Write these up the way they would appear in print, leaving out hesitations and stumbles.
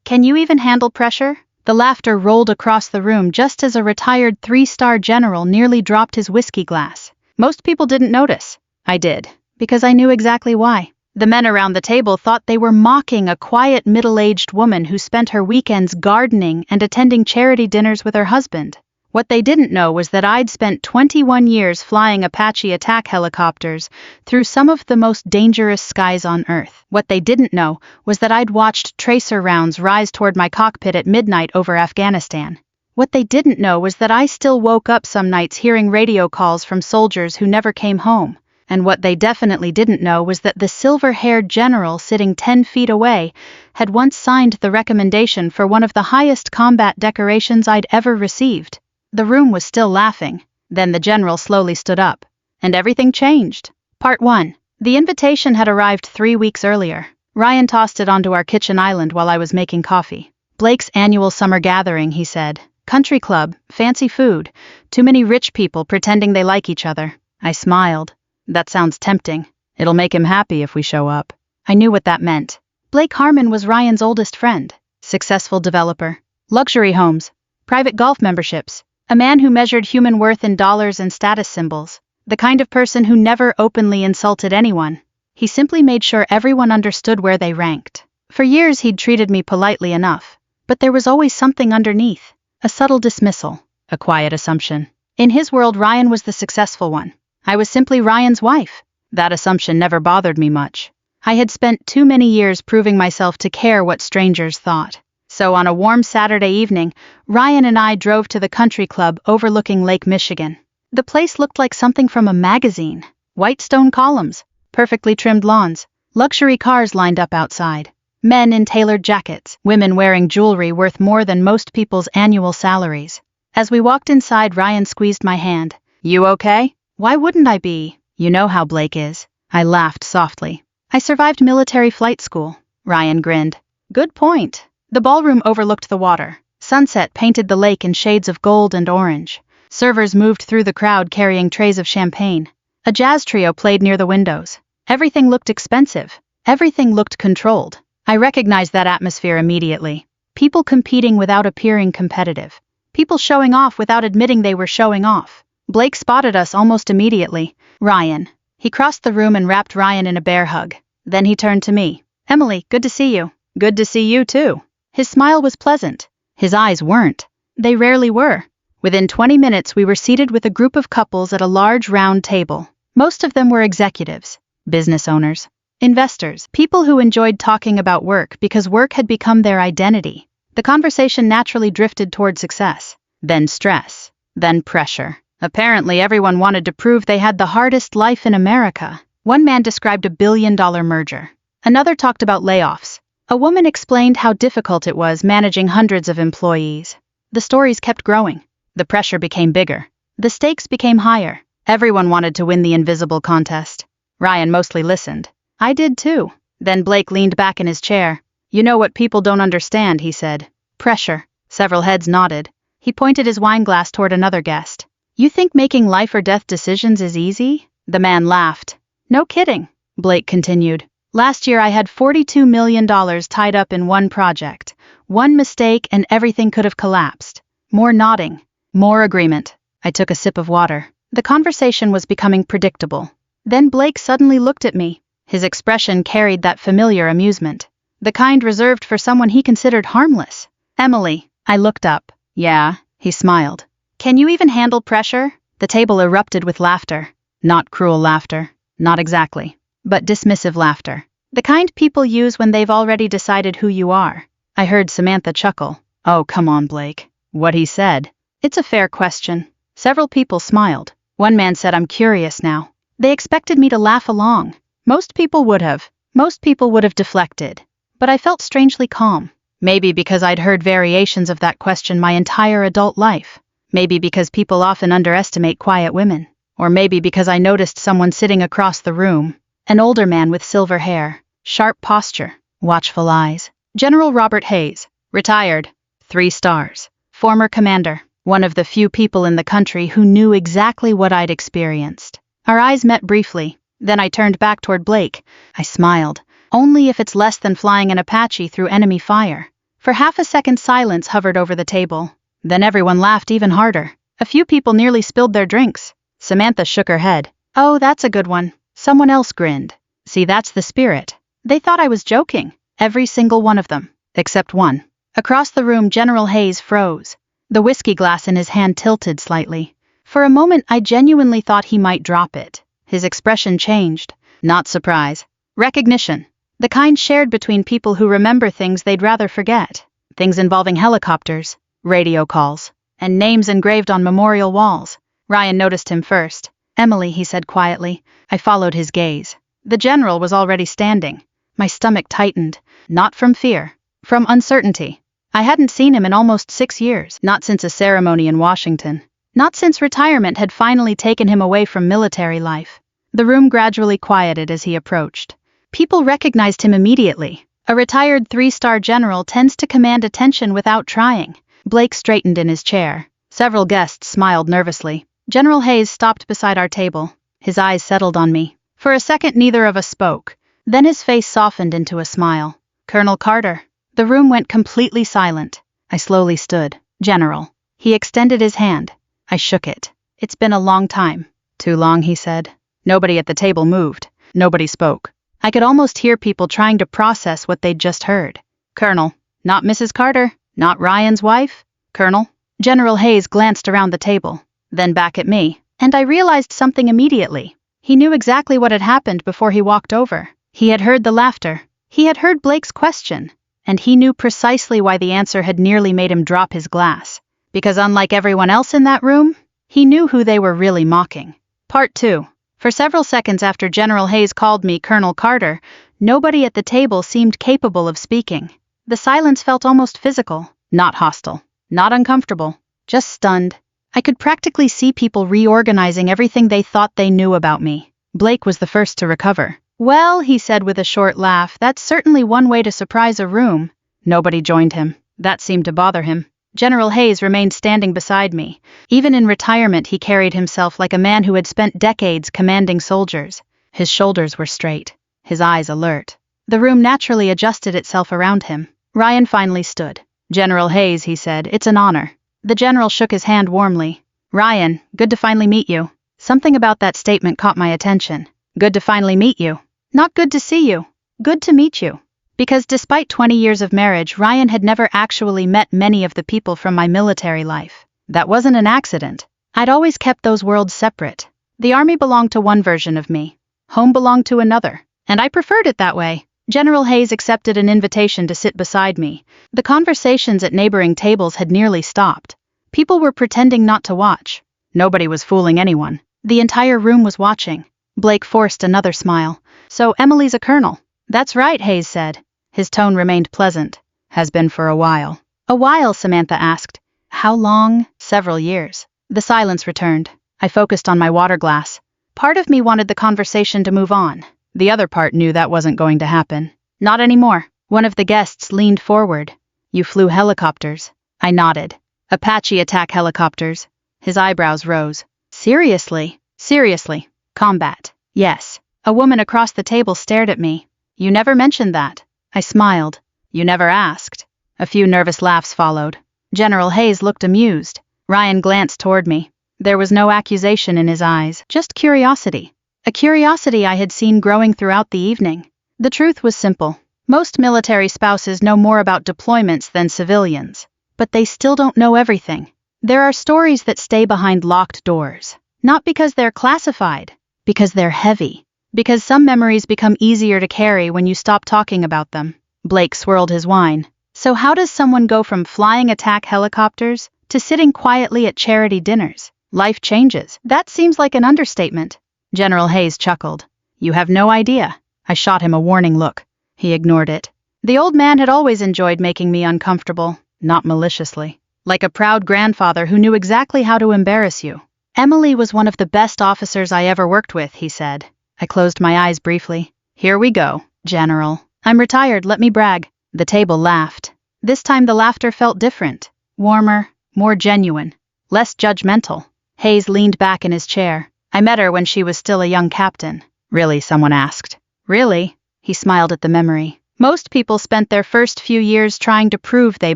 Can you even handle pressure? The laughter rolled across the room just as a retired 3-star general nearly dropped his whiskey glass. Most people didn't notice. I did, because I knew exactly why. The men around the table thought they were mocking a quiet middle-aged woman who spent her weekends gardening and attending charity dinners with her husband. What they didn't know was that I'd spent 21 years flying Apache attack helicopters through some of the most dangerous skies on Earth. What they didn't know was that I'd watched tracer rounds rise toward my cockpit at midnight over Afghanistan. What they didn't know was that I still woke up some nights hearing radio calls from soldiers who never came home. And what they definitely didn't know was that the silver-haired general sitting 10 feet away had once signed the recommendation for one of the highest combat decorations I'd ever received. The room was still laughing. Then the general slowly stood up. And everything changed. Part 1. The invitation had arrived 3 weeks earlier. Ryan tossed it onto our kitchen island while I was making coffee. Blake's annual summer gathering, he said. Country club, fancy food, too many rich people pretending they like each other. I smiled. That sounds tempting. It'll make him happy if we show up. I knew what that meant. Blake Harmon was Ryan's oldest friend. Successful developer. Luxury homes. Private golf memberships. A man who measured human worth in dollars and status symbols. The kind of person who never openly insulted anyone. He simply made sure everyone understood where they ranked. For years he'd treated me politely enough. But there was always something underneath. A subtle dismissal. A quiet assumption. In his world, Ryan was the successful one. I was simply Ryan's wife. That assumption never bothered me much. I had spent too many years proving myself to care what strangers thought. So on a warm Saturday evening, Ryan and I drove to the country club overlooking Lake Michigan. The place looked like something from a magazine. White stone columns, perfectly trimmed lawns, luxury cars lined up outside. Men in tailored jackets, women wearing jewelry worth more than most people's annual salaries. As we walked inside, Ryan squeezed my hand. You okay? Why wouldn't I be? You know how Blake is. I laughed softly. I survived military flight school. Ryan grinned. Good point. The ballroom overlooked the water. Sunset painted the lake in shades of gold and orange. Servers moved through the crowd carrying trays of champagne. A jazz trio played near the windows. Everything looked expensive. Everything looked controlled. I recognized that atmosphere immediately. People competing without appearing competitive. People showing off without admitting they were showing off. Blake spotted us almost immediately. Ryan. He crossed the room and wrapped Ryan in a bear hug. Then he turned to me. Emily, good to see you. Good to see you too. His smile was pleasant. His eyes weren't. They rarely were. Within 20 minutes we were seated with a group of couples at a large round table. Most of them were executives, business owners, investors, people who enjoyed talking about work because work had become their identity. The conversation naturally drifted toward success, then stress, then pressure. Apparently everyone wanted to prove they had the hardest life in America. One man described a billion-dollar merger. Another talked about layoffs. A woman explained how difficult it was managing hundreds of employees. The stories kept growing. The pressure became bigger. The stakes became higher. Everyone wanted to win the invisible contest. Ryan mostly listened. I did too. Then Blake leaned back in his chair. You know what people don't understand, he said. Pressure. Several heads nodded. He pointed his wine glass toward another guest. You think making life or death decisions is easy? The man laughed. No kidding, Blake continued. Last year I had $42 million tied up in one project. One mistake and everything could have collapsed. More nodding. More agreement. I took a sip of water. The conversation was becoming predictable. Then Blake suddenly looked at me. His expression carried that familiar amusement. The kind reserved for someone he considered harmless. Emily. I looked up. Yeah, he smiled. Can you even handle pressure? The table erupted with laughter. Not cruel laughter. Not exactly. But dismissive laughter. The kind people use when they've already decided who you are. I heard Samantha chuckle. Oh, come on, Blake. What he said. It's a fair question. Several people smiled. One man said, I'm curious now. They expected me to laugh along. Most people would have. Most people would have deflected. But I felt strangely calm. Maybe because I'd heard variations of that question my entire adult life. Maybe because people often underestimate quiet women. Or maybe because I noticed someone sitting across the room. An older man with silver hair, sharp posture, watchful eyes. General Robert Hayes, retired, 3 stars, former commander, one of the few people in the country who knew exactly what I'd experienced. Our eyes met briefly. Then I turned back toward Blake. I smiled. Only if it's less than flying an Apache through enemy fire. For half a second silence hovered over the table. Then everyone laughed even harder. A few people nearly spilled their drinks. Samantha shook her head. Oh, that's a good one. Someone else grinned. See, that's the spirit. They thought I was joking. Every single one of them. Except one. Across the room, General Hayes froze. The whiskey glass in his hand tilted slightly. For a moment, I genuinely thought he might drop it. His expression changed. Not surprise. Recognition. The kind shared between people who remember things they'd rather forget. Things involving helicopters, radio calls, and names engraved on memorial walls. Ryan noticed him first. Emily, he said quietly. I followed his gaze. The general was already standing. My stomach tightened. Not from fear. From uncertainty. I hadn't seen him in almost 6 years. Not since a ceremony in Washington. Not since retirement had finally taken him away from military life. The room gradually quieted as he approached. People recognized him immediately. A retired 3-star general tends to command attention without trying. Blake straightened in his chair. Several guests smiled nervously. General Hayes stopped beside our table. His eyes settled on me. For a second, neither of us spoke. Then his face softened into a smile. Colonel Carter. The room went completely silent. I slowly stood. General. He extended his hand. I shook it. It's been a long time. Too long, he said. Nobody at the table moved. Nobody spoke. I could almost hear people trying to process what they'd just heard. Colonel. Not Mrs. Carter. Not Ryan's wife. Colonel. General Hayes glanced around the table. Then back at me. And I realized something immediately. He knew exactly what had happened before he walked over. He had heard the laughter. He had heard Blake's question. And he knew precisely why the answer had nearly made him drop his glass. Because unlike everyone else in that room, he knew who they were really mocking. Part 2. For several seconds after General Hayes called me Colonel Carter, nobody at the table seemed capable of speaking. The silence felt almost physical, not hostile, not uncomfortable, just stunned. I could practically see people reorganizing everything they thought they knew about me. Blake was the first to recover. Well, he said with a short laugh, that's certainly one way to surprise a room. Nobody joined him. That seemed to bother him. General Hayes remained standing beside me. Even in retirement, he carried himself like a man who had spent decades commanding soldiers. His shoulders were straight, his eyes alert. The room naturally adjusted itself around him. Ryan finally stood. General Hayes, he said, it's an honor. The general shook his hand warmly. Ryan, good to finally meet you. Something about that statement caught my attention. Good to finally meet you. Not good to see you. Good to meet you. Because despite 20 years of marriage, Ryan had never actually met many of the people from my military life. That wasn't an accident. I'd always kept those worlds separate. The army belonged to one version of me. Home belonged to another. And I preferred it that way. General Hayes accepted an invitation to sit beside me. The conversations at neighboring tables had nearly stopped. People were pretending not to watch. Nobody was fooling anyone. The entire room was watching. Blake forced another smile. So Emily's a colonel. That's right, Hayes said. His tone remained pleasant. Has been for a while. A while, Samantha asked. How long? Several years. The silence returned. I focused on my water glass. Part of me wanted the conversation to move on. The other part knew that wasn't going to happen. Not anymore. One of the guests leaned forward. You flew helicopters. I nodded. Apache attack helicopters. His eyebrows rose. Seriously? Seriously. Combat. Yes. A woman across the table stared at me. You never mentioned that. I smiled. You never asked. A few nervous laughs followed. General Hayes looked amused. Ryan glanced toward me. There was no accusation in his eyes, just curiosity. A curiosity I had seen growing throughout the evening. The truth was simple. Most military spouses know more about deployments than civilians. But they still don't know everything. There are stories that stay behind locked doors. Not because they're classified. Because they're heavy. Because some memories become easier to carry when you stop talking about them. Blake swirled his wine. So how does someone go from flying attack helicopters to sitting quietly at charity dinners? Life changes. That seems like an understatement. General Hayes chuckled. You have no idea. I shot him a warning look. He ignored it. The old man had always enjoyed making me uncomfortable, not maliciously. Like a proud grandfather who knew exactly how to embarrass you. Emily was one of the best officers I ever worked with, he said. I closed my eyes briefly. Here we go, General. I'm retired, let me brag. The table laughed. This time the laughter felt different. Warmer, more genuine, less judgmental. Hayes leaned back in his chair. I met her when she was still a young captain. Really, someone asked. Really? He smiled at the memory. Most people spent their first few years trying to prove they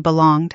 belonged.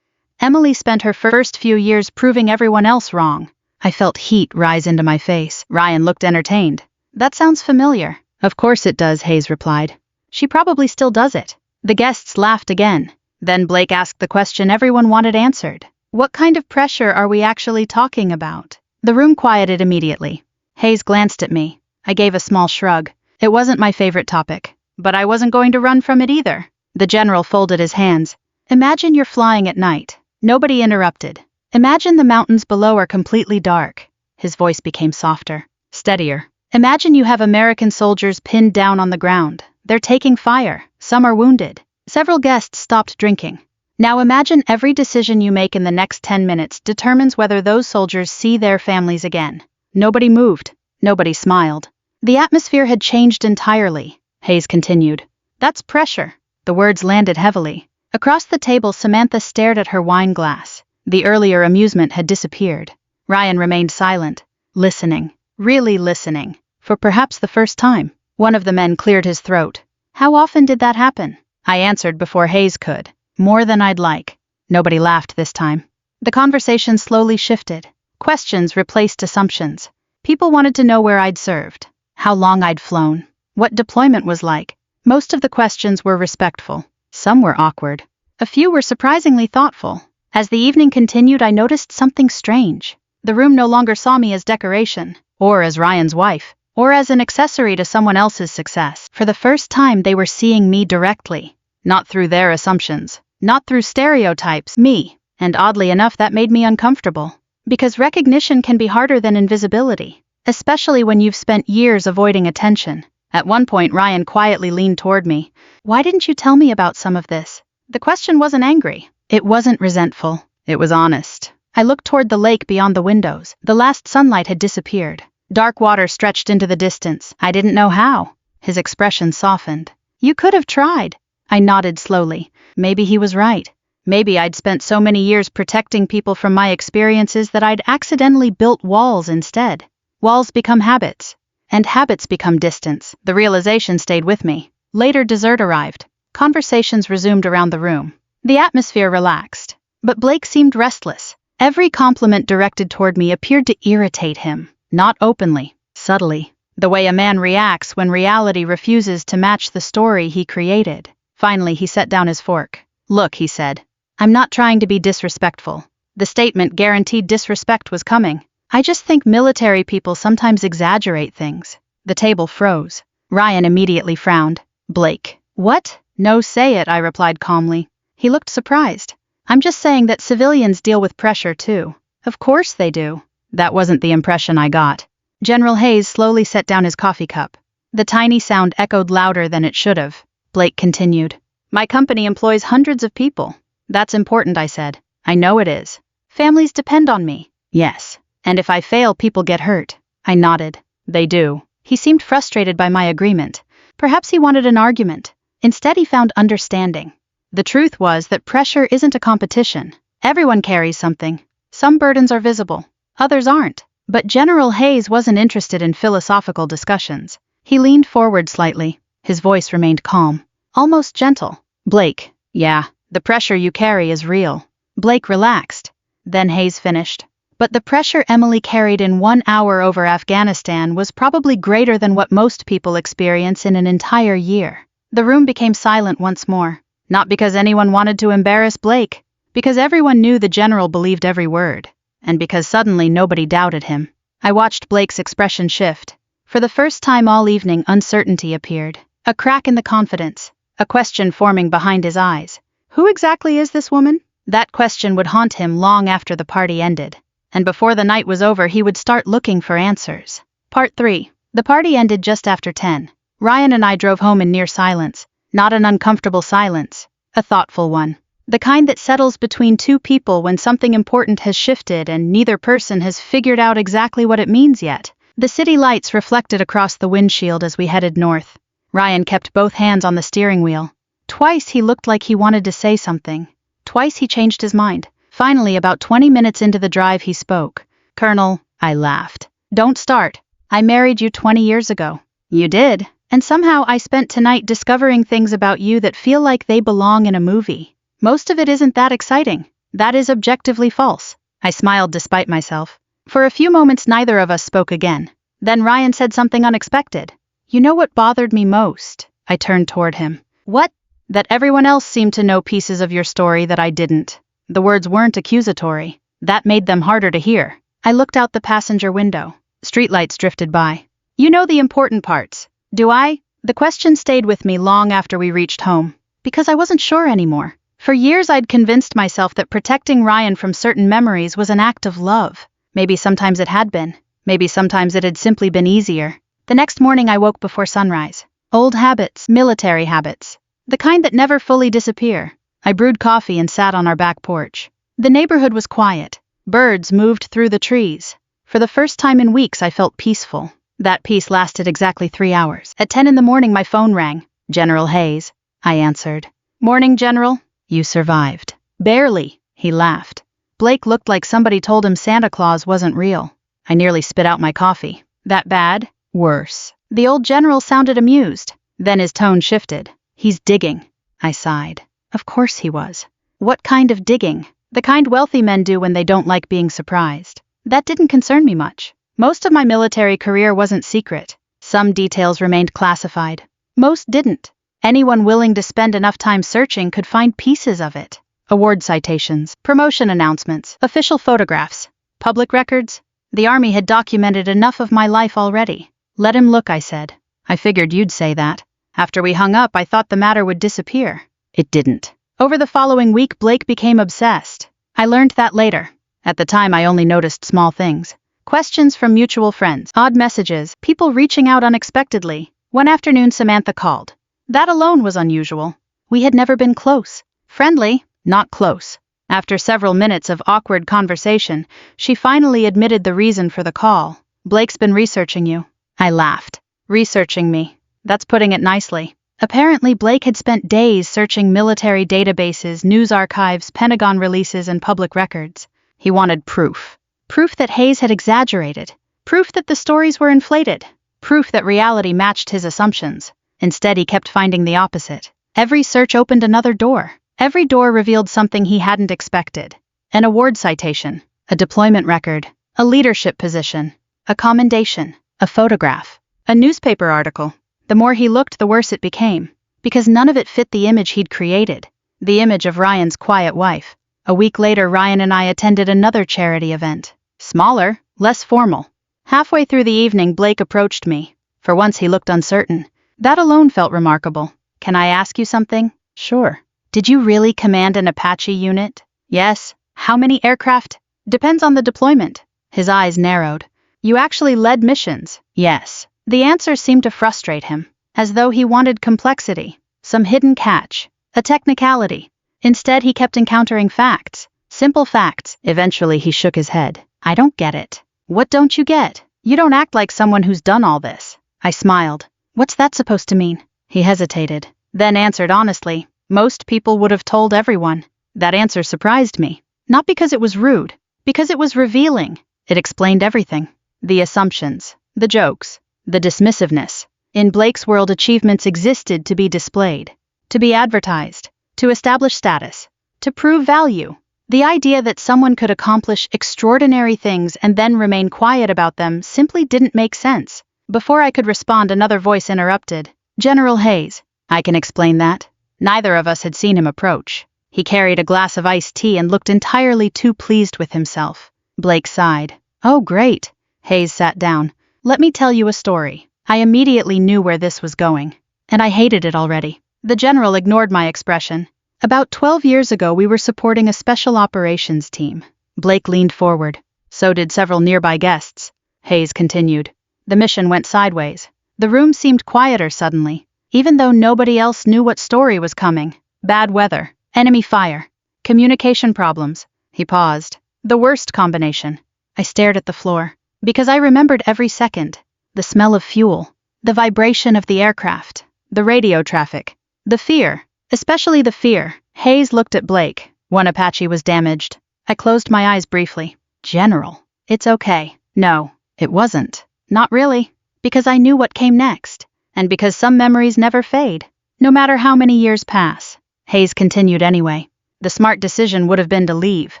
Emily spent her first few years proving everyone else wrong. I felt heat rise into my face. Ryan looked entertained. That sounds familiar. Of course it does, Hayes replied. She probably still does it. The guests laughed again. Then Blake asked the question everyone wanted answered. What kind of pressure are we actually talking about? The room quieted immediately. Hayes glanced at me. I gave a small shrug. It wasn't my favorite topic. But I wasn't going to run from it either. The general folded his hands. Imagine you're flying at night. Nobody interrupted. Imagine the mountains below are completely dark. His voice became softer, steadier. Imagine you have American soldiers pinned down on the ground. They're taking fire. Some are wounded. Several guests stopped drinking. Now imagine every decision you make in the next 10 minutes determines whether those soldiers see their families again. Nobody moved. Nobody smiled. The atmosphere had changed entirely. Hayes continued. That's pressure. The words landed heavily. Across the table, Samantha stared at her wine glass. The earlier amusement had disappeared. Ryan remained silent, listening, really listening, for perhaps the first time. One of the men cleared his throat. How often did that happen? I answered before Hayes could. More than I'd like. Nobody laughed this time. The conversation slowly shifted. Questions replaced assumptions. People wanted to know where I'd served, how long I'd flown, what deployment was like. Most of the questions were respectful. Some were awkward. A few were surprisingly thoughtful. As the evening continued, I noticed something strange. The room no longer saw me as decoration, or as Ryan's wife, or as an accessory to someone else's success. For the first time, they were seeing me directly. Not through their assumptions, not through stereotypes, me. And oddly enough, that made me uncomfortable. Because recognition can be harder than invisibility, especially when you've spent years avoiding attention. At one point, Ryan quietly leaned toward me. Why didn't you tell me about some of this? The question wasn't angry. It wasn't resentful. It was honest. I looked toward the lake beyond the windows. The last sunlight had disappeared. Dark water stretched into the distance. I didn't know how. His expression softened. You could have tried. I nodded slowly. Maybe he was right. Maybe I'd spent so many years protecting people from my experiences that I'd accidentally built walls instead. Walls become habits. And habits become distance. The realization stayed with me. Later, dessert arrived. Conversations resumed around the room. The atmosphere relaxed. But Blake seemed restless. Every compliment directed toward me appeared to irritate him. Not openly, subtly. The way a man reacts when reality refuses to match the story he created. Finally, he set down his fork. Look, he said. I'm not trying to be disrespectful. The statement guaranteed disrespect was coming. I just think military people sometimes exaggerate things. The table froze. Ryan immediately frowned. Blake. What? No, say it, I replied calmly. He looked surprised. I'm just saying that civilians deal with pressure too. Of course they do. That wasn't the impression I got. General Hayes slowly set down his coffee cup. The tiny sound echoed louder than it should have. Blake continued. My company employs hundreds of people. That's important, I said. I know it is. Families depend on me. Yes. And if I fail, people get hurt. I nodded. They do. He seemed frustrated by my agreement. Perhaps he wanted an argument. Instead, he found understanding. The truth was that pressure isn't a competition. Everyone carries something. Some burdens are visible. Others aren't. But General Hayes wasn't interested in philosophical discussions. He leaned forward slightly. His voice remained calm, almost gentle. Blake, yeah, the pressure you carry is real. Blake relaxed. Then Hayes finished. But the pressure Emily carried in 1 hour over Afghanistan was probably greater than what most people experience in an entire year. The room became silent once more. Not because anyone wanted to embarrass Blake, because everyone knew the general believed every word, and because suddenly nobody doubted him. I watched Blake's expression shift. For the first time all evening, uncertainty appeared. A crack in the confidence. A question forming behind his eyes. Who exactly is this woman? That question would haunt him long after the party ended. And before the night was over, he would start looking for answers. Part 3. The party ended just after 10. Ryan and I drove home in near silence. Not an uncomfortable silence. A thoughtful one. The kind that settles between two people when something important has shifted and neither person has figured out exactly what it means yet. The city lights reflected across the windshield as we headed north. Ryan kept both hands on the steering wheel. Twice he looked like he wanted to say something. Twice he changed his mind. Finally, about 20 minutes into the drive, he spoke. Colonel, I laughed. Don't start. I married you 20 years ago. You did. And somehow I spent tonight discovering things about you that feel like they belong in a movie. Most of it isn't that exciting. That is objectively false. I smiled despite myself. For a few moments neither of us spoke again. Then Ryan said something unexpected. You know what bothered me most? I turned toward him. What? That everyone else seemed to know pieces of your story that I didn't. The words weren't accusatory. That made them harder to hear. I looked out the passenger window. Streetlights drifted by. You know the important parts. Do I? The question stayed with me long after we reached home. Because I wasn't sure anymore. For years I'd convinced myself that protecting Ryan from certain memories was an act of love. Maybe sometimes it had been. Maybe sometimes it had simply been easier. The next morning I woke before sunrise. Old habits, military habits. The kind that never fully disappear. I brewed coffee and sat on our back porch. The neighborhood was quiet. Birds moved through the trees. For the first time in weeks I felt peaceful. That peace lasted exactly 3 hours. At 10 in the morning my phone rang. General Hayes. I answered. Morning, General. You survived. Barely. He laughed. Blake looked like somebody told him Santa Claus wasn't real. I nearly spit out my coffee. That bad? Worse. The old general sounded amused. Then his tone shifted. He's digging. I sighed. Of course he was. What kind of digging? The kind wealthy men do when they don't like being surprised. That didn't concern me much. Most of my military career wasn't secret. Some details remained classified. Most didn't. Anyone willing to spend enough time searching could find pieces of it. Award citations, promotion announcements, official photographs, public records. The Army had documented enough of my life already. Let him look, I said. I figured you'd say that. After we hung up, I thought the matter would disappear. It didn't. Over the following week, Blake became obsessed. I learned that later. At the time, I only noticed small things. Questions from mutual friends, odd messages, people reaching out unexpectedly. One afternoon, Samantha called. That alone was unusual. We had never been close. Friendly, not close. After several minutes of awkward conversation, she finally admitted the reason for the call. Blake's been researching you. I laughed. Researching me. That's putting it nicely. Apparently, Blake had spent days searching military databases, news archives, Pentagon releases, and public records. He wanted proof. Proof that Hayes had exaggerated. Proof that the stories were inflated. Proof that reality matched his assumptions. Instead, he kept finding the opposite. Every search opened another door. Every door revealed something he hadn't expected. An award citation, a deployment record, a leadership position, a commendation, a photograph, a newspaper article. The more he looked, the worse it became, because none of it fit the image he'd created, the image of Ryan's quiet wife. A week later, Ryan and I attended another charity event. Smaller, less formal. Halfway through the evening, Blake approached me. For once, he looked uncertain. That alone felt remarkable. Can I ask you something? Sure. Did you really command an Apache unit? Yes. How many aircraft? Depends on the deployment. His eyes narrowed. You actually led missions? Yes. The answer seemed to frustrate him, as though he wanted complexity, some hidden catch, a technicality. Instead, he kept encountering facts, simple facts. Eventually, he shook his head. I don't get it. What don't you get? You don't act like someone who's done all this. I smiled. What's that supposed to mean? He hesitated, then answered honestly. Most people would have told everyone. That answer surprised me. Not because it was rude, because it was revealing. It explained everything. The assumptions, the jokes, the dismissiveness. In Blake's world, achievements existed to be displayed, to be advertised, to establish status, to prove value. The idea that someone could accomplish extraordinary things and then remain quiet about them simply didn't make sense. Before I could respond, another voice interrupted. General Hayes. I can explain that. Neither of us had seen him approach. He carried a glass of iced tea and looked entirely too pleased with himself. Blake sighed. Oh, great. Hayes sat down. Let me tell you a story. I immediately knew where this was going, and I hated it already. The general ignored my expression. About 12 years ago, we were supporting a special operations team. Blake leaned forward. So did several nearby guests. Hayes continued. The mission went sideways. The room seemed quieter suddenly, even though nobody else knew what story was coming. Bad weather, enemy fire, communication problems. He paused. The worst combination. I stared at the floor, because I remembered every second. The smell of fuel, the vibration of the aircraft, the radio traffic, the fear, especially the fear. Hayes looked at Blake. One Apache was damaged. I closed my eyes briefly. General, it's okay. No, it wasn't. Not really. Because I knew what came next. And because some memories never fade, no matter how many years pass. Hayes continued anyway. The smart decision would have been to leave.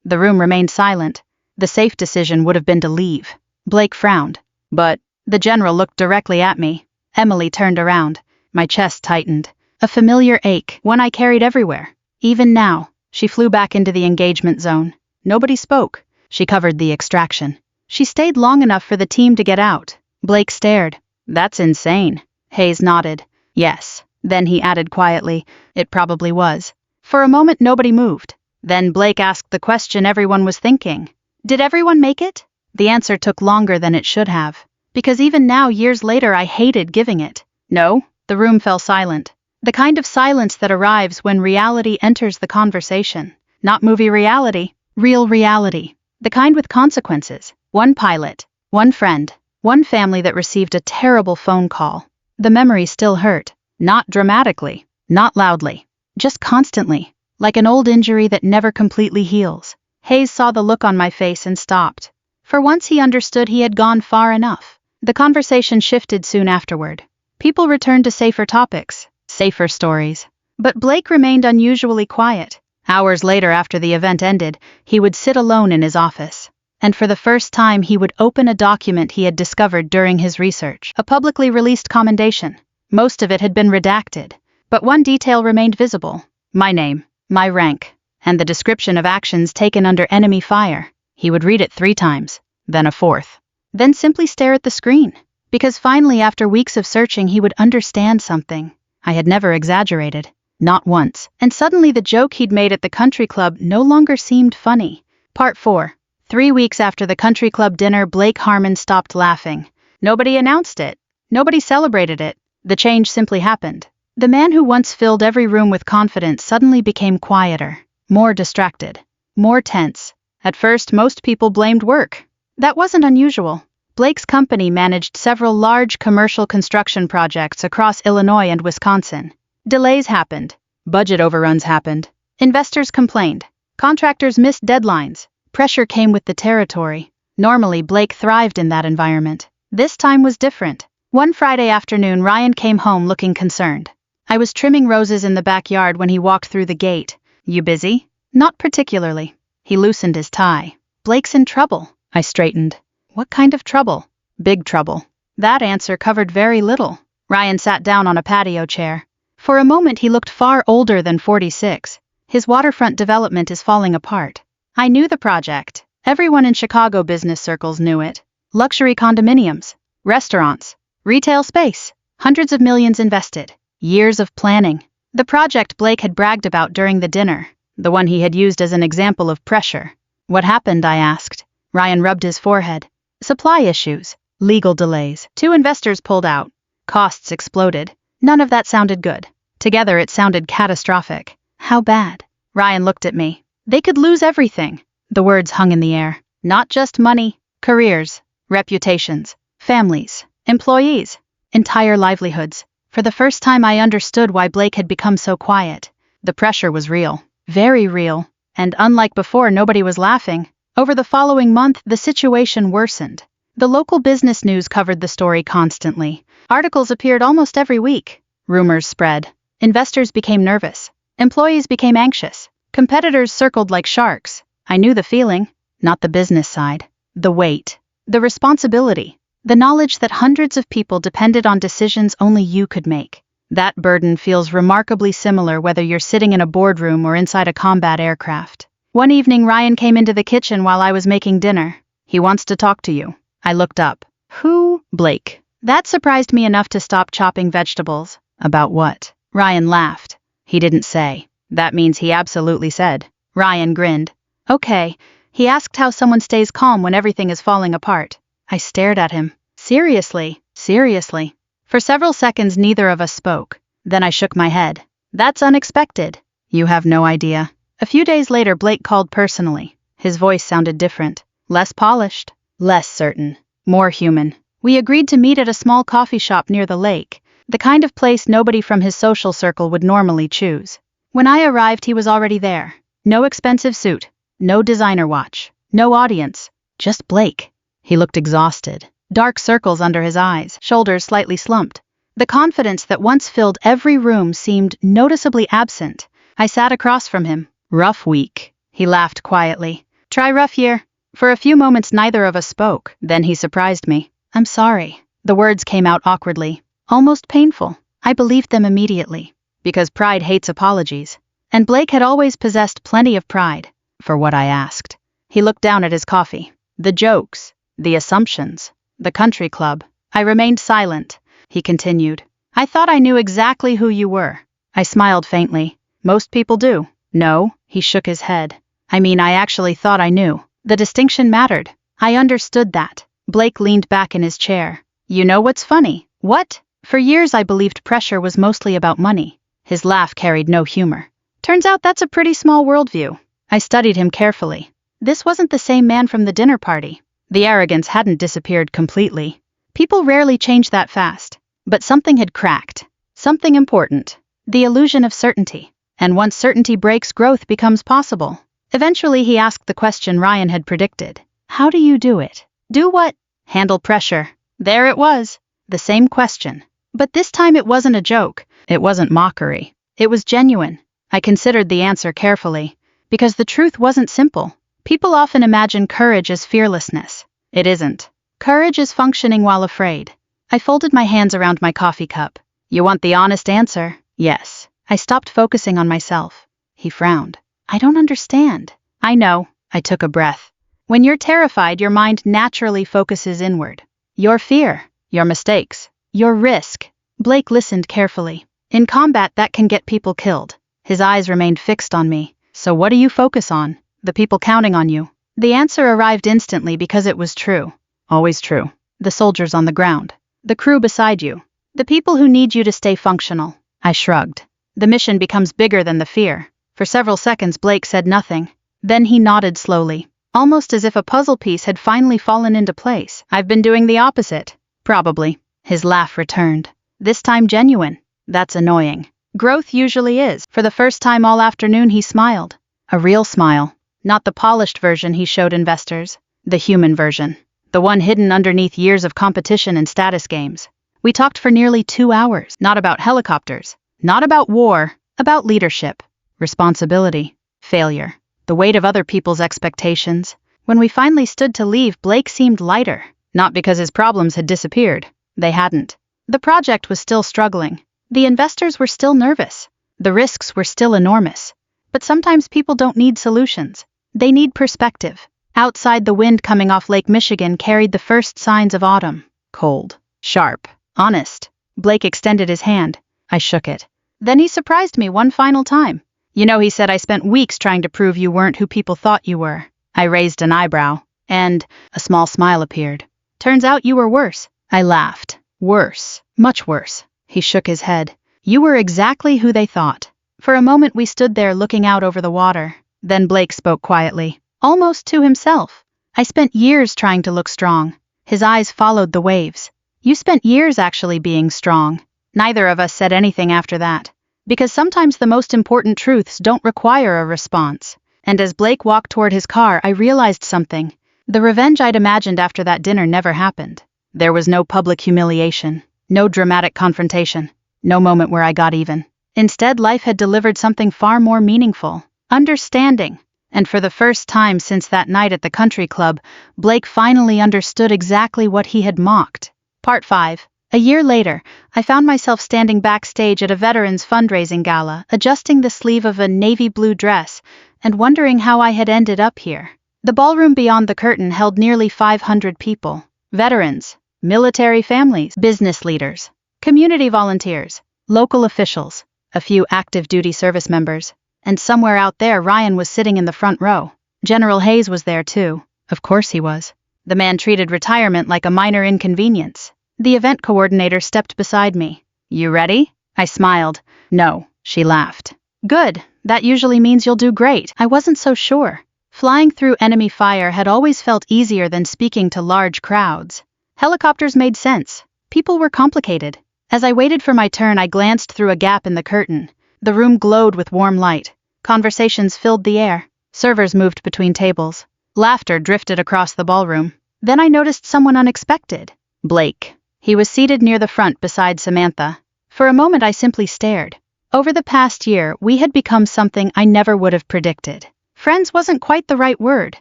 The room remained silent. The safe decision would have been to leave. Blake frowned. But the general looked directly at me. Emily turned around. My chest tightened. A familiar ache, one I carried everywhere. Even now, she flew back into the engagement zone. Nobody spoke. She covered the extraction. She stayed long enough for the team to get out. Blake stared. That's insane. Hayes nodded. Yes. Then he added quietly, it probably was. For a moment nobody moved. Then Blake asked the question everyone was thinking. Did everyone make it? The answer took longer than it should have. Because even now, years later, I hated giving it. No, the room fell silent. The kind of silence that arrives when reality enters the conversation. Not movie reality, real reality. The kind with consequences. One pilot, one friend, one family that received a terrible phone call. The memory still hurt. Not dramatically, not loudly, just constantly, like an old injury that never completely heals. Hayes saw the look on my face and stopped. For once he understood he had gone far enough. The conversation shifted soon afterward. People returned to safer topics, safer stories. But Blake remained unusually quiet. Hours later after the event ended, he would sit alone in his office. And for the first time he would open a document he had discovered during his research, a publicly released commendation. Most of it had been redacted, but one detail remained visible. My name, my rank, and the description of actions taken under enemy fire. He would read it 3 times, then a 4th. Then simply stare at the screen. Because finally, after weeks of searching, he would understand something. I had never exaggerated. Not once. And suddenly the joke he'd made at the country club no longer seemed funny. Part 4. 3 weeks after the country club dinner, Blake Harmon stopped laughing. Nobody announced it. Nobody celebrated it. The change simply happened. The man who once filled every room with confidence suddenly became quieter, more distracted, more tense. At first, most people blamed work. That wasn't unusual. Blake's company managed several large commercial construction projects across Illinois and Wisconsin. Delays happened. Budget overruns happened. Investors complained. Contractors missed deadlines. Pressure came with the territory. Normally, Blake thrived in that environment. This time was different. One Friday afternoon, Ryan came home looking concerned. I was trimming roses in the backyard when he walked through the gate. You busy? Not particularly. He loosened his tie. Blake's in trouble. I straightened. What kind of trouble? Big trouble. That answer covered very little. Ryan sat down on a patio chair. For a moment he looked far older than 46. His waterfront development is falling apart. I knew the project. Everyone in Chicago business circles knew it. Luxury condominiums, restaurants, retail space, hundreds of millions invested, years of planning. The project Blake had bragged about during the dinner, the one he had used as an example of pressure. What happened, I asked. Ryan rubbed his forehead. Supply issues, legal delays. 2 investors pulled out. Costs exploded. None of that sounded good. Together it sounded catastrophic. How bad? Ryan looked at me. They could lose everything. The words hung in the air. Not just money, careers, reputations, families, employees, entire livelihoods. For the first time I understood why Blake had become so quiet. The pressure was real, very real, and unlike before, nobody was laughing. Over the following month, the situation worsened. The local business news covered the story constantly. Articles appeared almost every week. Rumors spread. Investors became nervous. Employees became anxious. Competitors circled like sharks. I knew the feeling, not the business side. The weight, the responsibility. The knowledge that hundreds of people depended on decisions only you could make. That burden feels remarkably similar whether you're sitting in a boardroom or inside a combat aircraft. One evening, Ryan came into the kitchen while I was making dinner. He wants to talk to you. I looked up. Who? Blake. That surprised me enough to stop chopping vegetables. About what? Ryan laughed. He didn't say. That means he absolutely said. Ryan grinned. Okay. He asked how someone stays calm when everything is falling apart. I stared at him. Seriously, seriously. For several seconds, neither of us spoke. Then I shook my head. That's unexpected. You have no idea. A few days later, Blake called personally. His voice sounded different. Less polished. Less certain. More human. We agreed to meet at a small coffee shop near the lake, the kind of place nobody from his social circle would normally choose. When I arrived, he was already there. No expensive suit. No designer watch. No audience. Just Blake. He looked exhausted. Dark circles under his eyes, shoulders slightly slumped. The confidence that once filled every room seemed noticeably absent. I sat across from him. Rough week. He laughed quietly. Try rough year. For a few moments neither of us spoke. Then he surprised me. I'm sorry. The words came out awkwardly. Almost painful. I believed them immediately. Because pride hates apologies. And Blake had always possessed plenty of pride. For what I asked. He looked down at his coffee. The jokes. The assumptions. The country club. I remained silent. He continued. I thought I knew exactly who you were. I smiled faintly. Most people do. No, he shook his head. I mean, I actually thought I knew. The distinction mattered. I understood that. Blake leaned back in his chair. You know what's funny? What? For years I believed pressure was mostly about money. His laugh carried no humor. Turns out that's a pretty small worldview. I studied him carefully. This wasn't the same man from the dinner party. The arrogance hadn't disappeared completely. People rarely change that fast. But something had cracked. Something important. The illusion of certainty. And once certainty breaks, growth becomes possible. Eventually he asked the question Ryan had predicted. How do you do it? Do what? Handle pressure. There it was. The same question. But this time it wasn't a joke. It wasn't mockery. It was genuine. I considered the answer carefully. Because the truth wasn't simple. People often imagine courage as fearlessness. It isn't. Courage is functioning while afraid. I folded my hands around my coffee cup. You want the honest answer? Yes. I stopped focusing on myself. He frowned. I don't understand. I know. I took a breath. When you're terrified, your mind naturally focuses inward. Your fear, your mistakes, your risk. Blake listened carefully. In combat, that can get people killed. His eyes remained fixed on me. So what do you focus on? The people counting on you. The answer arrived instantly because it was true. Always true. The soldiers on the ground. The crew beside you. The people who need you to stay functional. I shrugged. The mission becomes bigger than the fear. For several seconds Blake said nothing. Then he nodded slowly. Almost as if a puzzle piece had finally fallen into place. I've been doing the opposite. Probably. His laugh returned. This time genuine. That's annoying. Growth usually is. For the first time all afternoon he smiled. A real smile. Not the polished version he showed investors. The human version. The one hidden underneath years of competition and status games. We talked for nearly 2 hours. Not about helicopters. Not about war. About leadership. Responsibility. Failure. The weight of other people's expectations. When we finally stood to leave, Blake seemed lighter. Not because his problems had disappeared. They hadn't. The project was still struggling. The investors were still nervous. The risks were still enormous. But sometimes people don't need solutions. They need perspective. Outside, the wind coming off Lake Michigan carried the first signs of autumn. Cold. Sharp. Honest. Blake extended his hand. I shook it. Then he surprised me one final time. You know, he said I spent weeks trying to prove you weren't who people thought you were. I raised an eyebrow. And a small smile appeared. Turns out you were worse. I laughed. Worse. Much worse. He shook his head. You were exactly who they thought. For a moment we stood there looking out over the water. Then Blake spoke quietly. Almost to himself. I spent years trying to look strong. His eyes followed the waves. You spent years actually being strong. Neither of us said anything after that. Because sometimes the most important truths don't require a response. And as Blake walked toward his car, I realized something. The revenge I'd imagined after that dinner never happened. There was no public humiliation. No dramatic confrontation. No moment where I got even. Instead, life had delivered something far more meaningful. Understanding. And for the first time since that night at the country club, Blake finally understood exactly what he had mocked. Part 5. A year later, I found myself standing backstage at a veterans fundraising gala, adjusting the sleeve of a navy blue dress, and wondering how I had ended up here. The ballroom beyond the curtain held nearly 500 people. Veterans, military families, business leaders, community volunteers, local officials, a few active duty service members, and somewhere out there Ryan was sitting in the front row. General Hayes was there too. Of course he was. The man treated retirement like a minor inconvenience. The event coordinator stepped beside me. You ready? I smiled. No, she laughed. Good, that usually means you'll do great. I wasn't so sure. Flying through enemy fire had always felt easier than speaking to large crowds. Helicopters made sense. People were complicated. As I waited for my turn, I glanced through a gap in the curtain. The room glowed with warm light. Conversations filled the air. Servers moved between tables. Laughter drifted across the ballroom. Then I noticed someone unexpected. Blake. He was seated near the front beside Samantha. For a moment I simply stared. Over the past year, we had become something I never would have predicted. Friends wasn't quite the right word,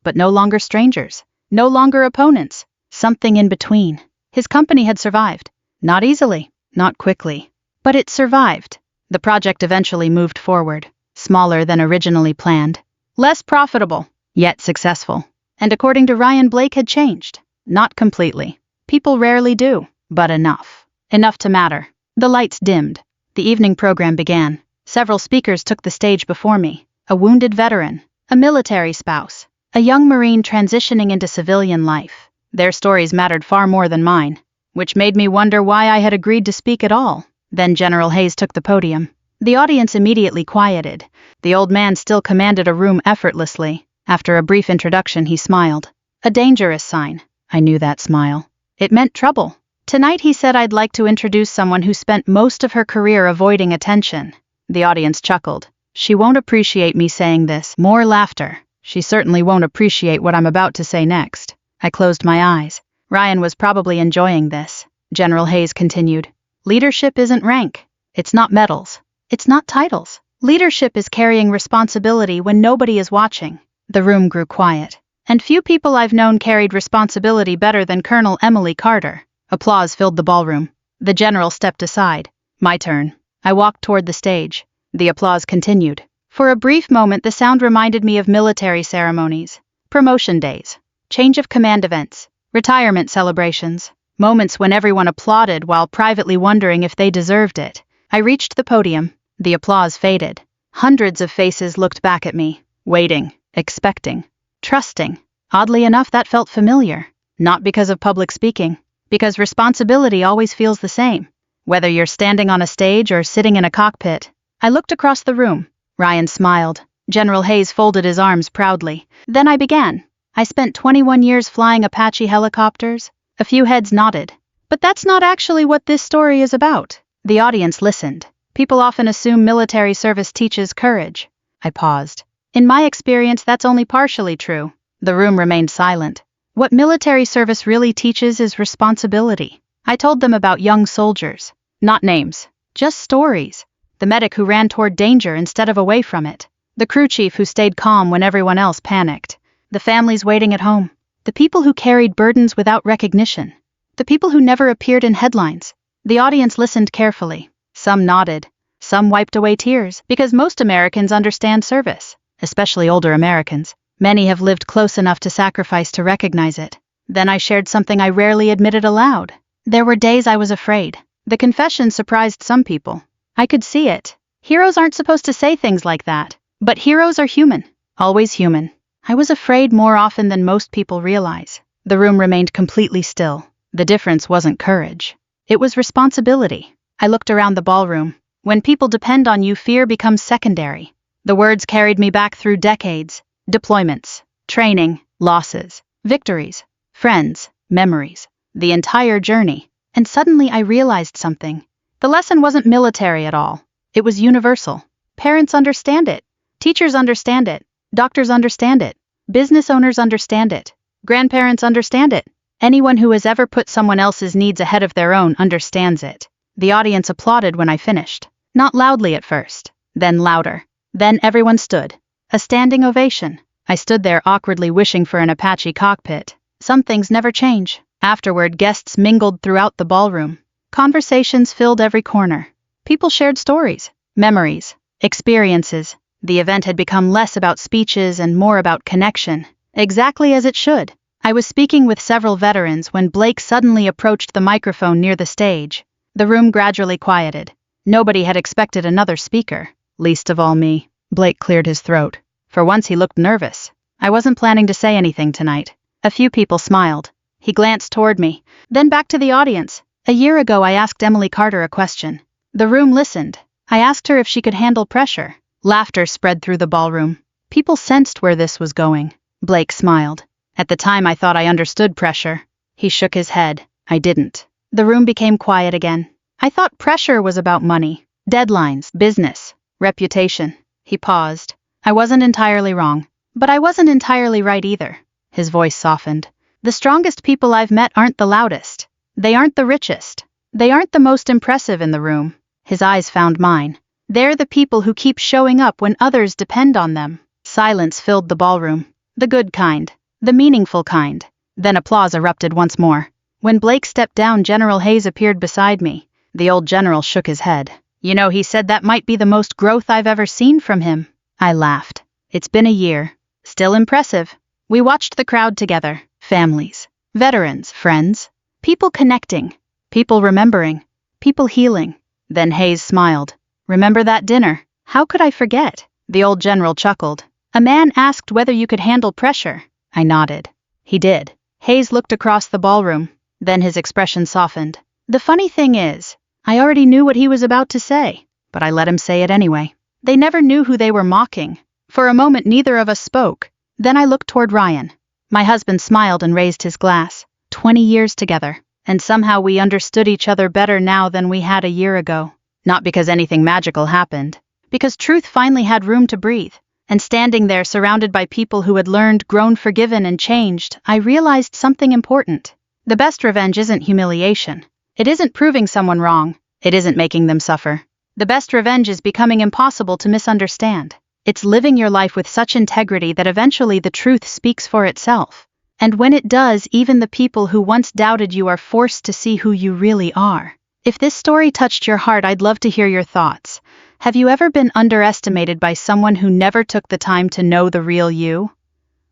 but no longer strangers, no longer opponents, something in between. His company had survived. Not easily, not quickly, but it survived. The project eventually moved forward, smaller than originally planned, less profitable, yet successful. And according to Ryan, Blake had changed. Not completely. People rarely do, but enough. Enough to matter. The lights dimmed. The evening program began. Several speakers took the stage before me. A wounded veteran, a military spouse, a young Marine transitioning into civilian life. Their stories mattered far more than mine, which made me wonder why I had agreed to speak at all. Then General Hayes took the podium. The audience immediately quieted. The old man still commanded a room effortlessly. After a brief introduction, he smiled. A dangerous sign. I knew that smile. It meant trouble. Tonight he said, I'd like to introduce someone who spent most of her career avoiding attention. The audience chuckled. She won't appreciate me saying this. More laughter. She certainly won't appreciate what I'm about to say next. I closed my eyes. Ryan was probably enjoying this. General Hayes continued. Leadership isn't rank. It's not medals. It's not titles. Leadership is carrying responsibility when nobody is watching. The room grew quiet. And few people I've known carried responsibility better than Colonel Emily Carter. Applause filled the ballroom. The general stepped aside. My turn. I walked toward the stage. The applause continued. For a brief moment, the sound reminded me of military ceremonies, promotion days, change of command events, retirement celebrations, moments when everyone applauded while privately wondering if they deserved it. I reached the podium. The applause faded. Hundreds of faces looked back at me, waiting, expecting, trusting. Oddly enough, that felt familiar. Not because of public speaking, because responsibility always feels the same. Whether you're standing on a stage or sitting in a cockpit. I looked across the room. Ryan smiled. General Hayes folded his arms proudly. Then I began. I spent 21 years flying Apache helicopters. A few heads nodded. But that's not actually what this story is about. The audience listened. People often assume military service teaches courage. I paused. In my experience, that's only partially true. The room remained silent. What military service really teaches is responsibility. I told them about young soldiers. Not names. Just stories. The medic who ran toward danger instead of away from it. The crew chief who stayed calm when everyone else panicked. The families waiting at home. The people who carried burdens without recognition. The people who never appeared in headlines. The audience listened carefully. Some nodded. Some wiped away tears, because most Americans understand service, especially older Americans. Many have lived close enough to sacrifice to recognize it. Then I shared something I rarely admitted aloud. There were days I was afraid. The confession surprised some people. I could see it. Heroes aren't supposed to say things like that. But heroes are human. Always human. I was afraid more often than most people realize. The room remained completely still. The difference wasn't courage. It was responsibility. I looked around the ballroom. When people depend on you, fear becomes secondary. The words carried me back through decades. Deployments, training, losses, victories, friends, memories. The entire journey. And suddenly I realized something. The lesson wasn't military at all. It was universal. Parents understand it. Teachers understand it. Doctors understand it. Business owners understand it. Grandparents understand it. Anyone who has ever put someone else's needs ahead of their own understands it. The audience applauded when I finished. Not loudly at first. Then louder. Then everyone stood. A standing ovation. I stood there awkwardly wishing for an Apache cockpit. Some things never change. Afterward, guests mingled throughout the ballroom. Conversations filled every corner. People shared stories, memories, experiences. The event had become less about speeches and more about connection. Exactly as it should. I was speaking with several veterans when Blake suddenly approached the microphone near the stage. The room gradually quieted. Nobody had expected another speaker. Least of all me. Blake cleared his throat. For once he looked nervous. I wasn't planning to say anything tonight. A few people smiled. He glanced toward me, then back to the audience. A year ago I asked Emily Carter a question. The room listened. I asked her if she could handle pressure. Laughter spread through the ballroom. People sensed where this was going. Blake smiled. At the time I thought I understood pressure. He shook his head. I didn't. The room became quiet again. I thought pressure was about money, deadlines, business, reputation. He paused. I wasn't entirely wrong. But I wasn't entirely right either. His voice softened. The strongest people I've met aren't the loudest. They aren't the richest. They aren't the most impressive in the room. His eyes found mine. They're the people who keep showing up when others depend on them. Silence filled the ballroom. The good kind. The meaningful kind. Then applause erupted once more. When Blake stepped down, General Hayes appeared beside me. The old general shook his head. You know, he said that might be the most growth I've ever seen from him. I laughed. It's been a year. Still impressive. We watched the crowd together. Families. Veterans. Friends. People connecting. People remembering. People healing. Then Hayes smiled. Remember that dinner? How could I forget? The old general chuckled. A man asked whether you could handle pressure. I nodded. He did. Hayes looked across the ballroom. Then his expression softened. The funny thing is, I already knew what he was about to say, but I let him say it anyway. They never knew who they were mocking. For a moment neither of us spoke. Then I looked toward Ryan. My husband smiled and raised his glass. 20 years together. And somehow we understood each other better now than we had a year ago. Not because anything magical happened. Because truth finally had room to breathe. And standing there surrounded by people who had learned, grown, forgiven, and changed, I realized something important. The best revenge isn't humiliation. It isn't proving someone wrong. It isn't making them suffer. The best revenge is becoming impossible to misunderstand. It's living your life with such integrity that eventually the truth speaks for itself. And when it does, even the people who once doubted you are forced to see who you really are. If this story touched your heart, I'd love to hear your thoughts. Have you ever been underestimated by someone who never took the time to know the real you?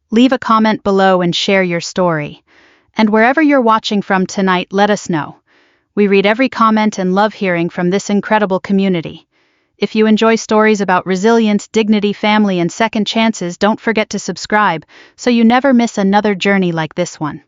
Leave a comment below and share your story. And wherever you're watching from tonight, let us know. We read every comment and love hearing from this incredible community. If you enjoy stories about resilience, dignity, family, and second chances, don't forget to subscribe so you never miss another journey like this one.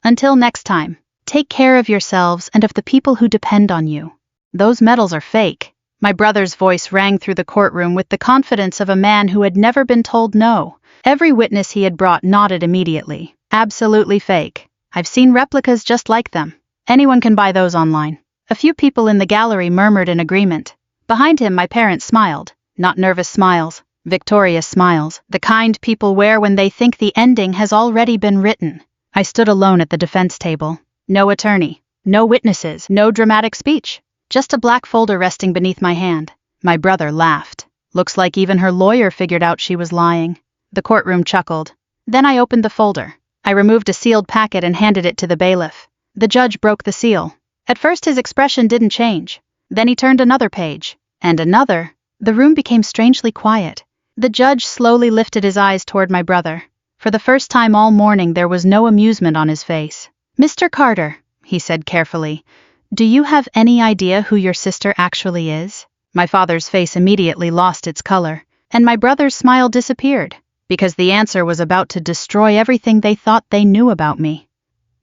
Until next time, take care of yourselves and of the people who depend on you. Those medals are fake. My brother's voice rang through the courtroom with the confidence of a man who had never been told no. Every witness he had brought nodded immediately. Absolutely fake. I've seen replicas just like them. Anyone can buy those online. A few people in the gallery murmured in agreement. Behind him, my parents smiled. Not nervous smiles, victorious smiles, the kind people wear when they think the ending has already been written. I stood alone at the defense table. No attorney, no witnesses, no dramatic speech. Just a black folder resting beneath my hand. My brother laughed. Looks like even her lawyer figured out she was lying. The courtroom chuckled. Then I opened the folder. I removed a sealed packet and handed it to the bailiff. The judge broke the seal. At first his expression didn't change. Then he turned another page. And another. The room became strangely quiet. The judge slowly lifted his eyes toward my brother. For the first time all morning there was no amusement on his face. Mr. Carter, he said carefully, do you have any idea who your sister actually is? My father's face immediately lost its color, and my brother's smile disappeared, because the answer was about to destroy everything they thought they knew about me.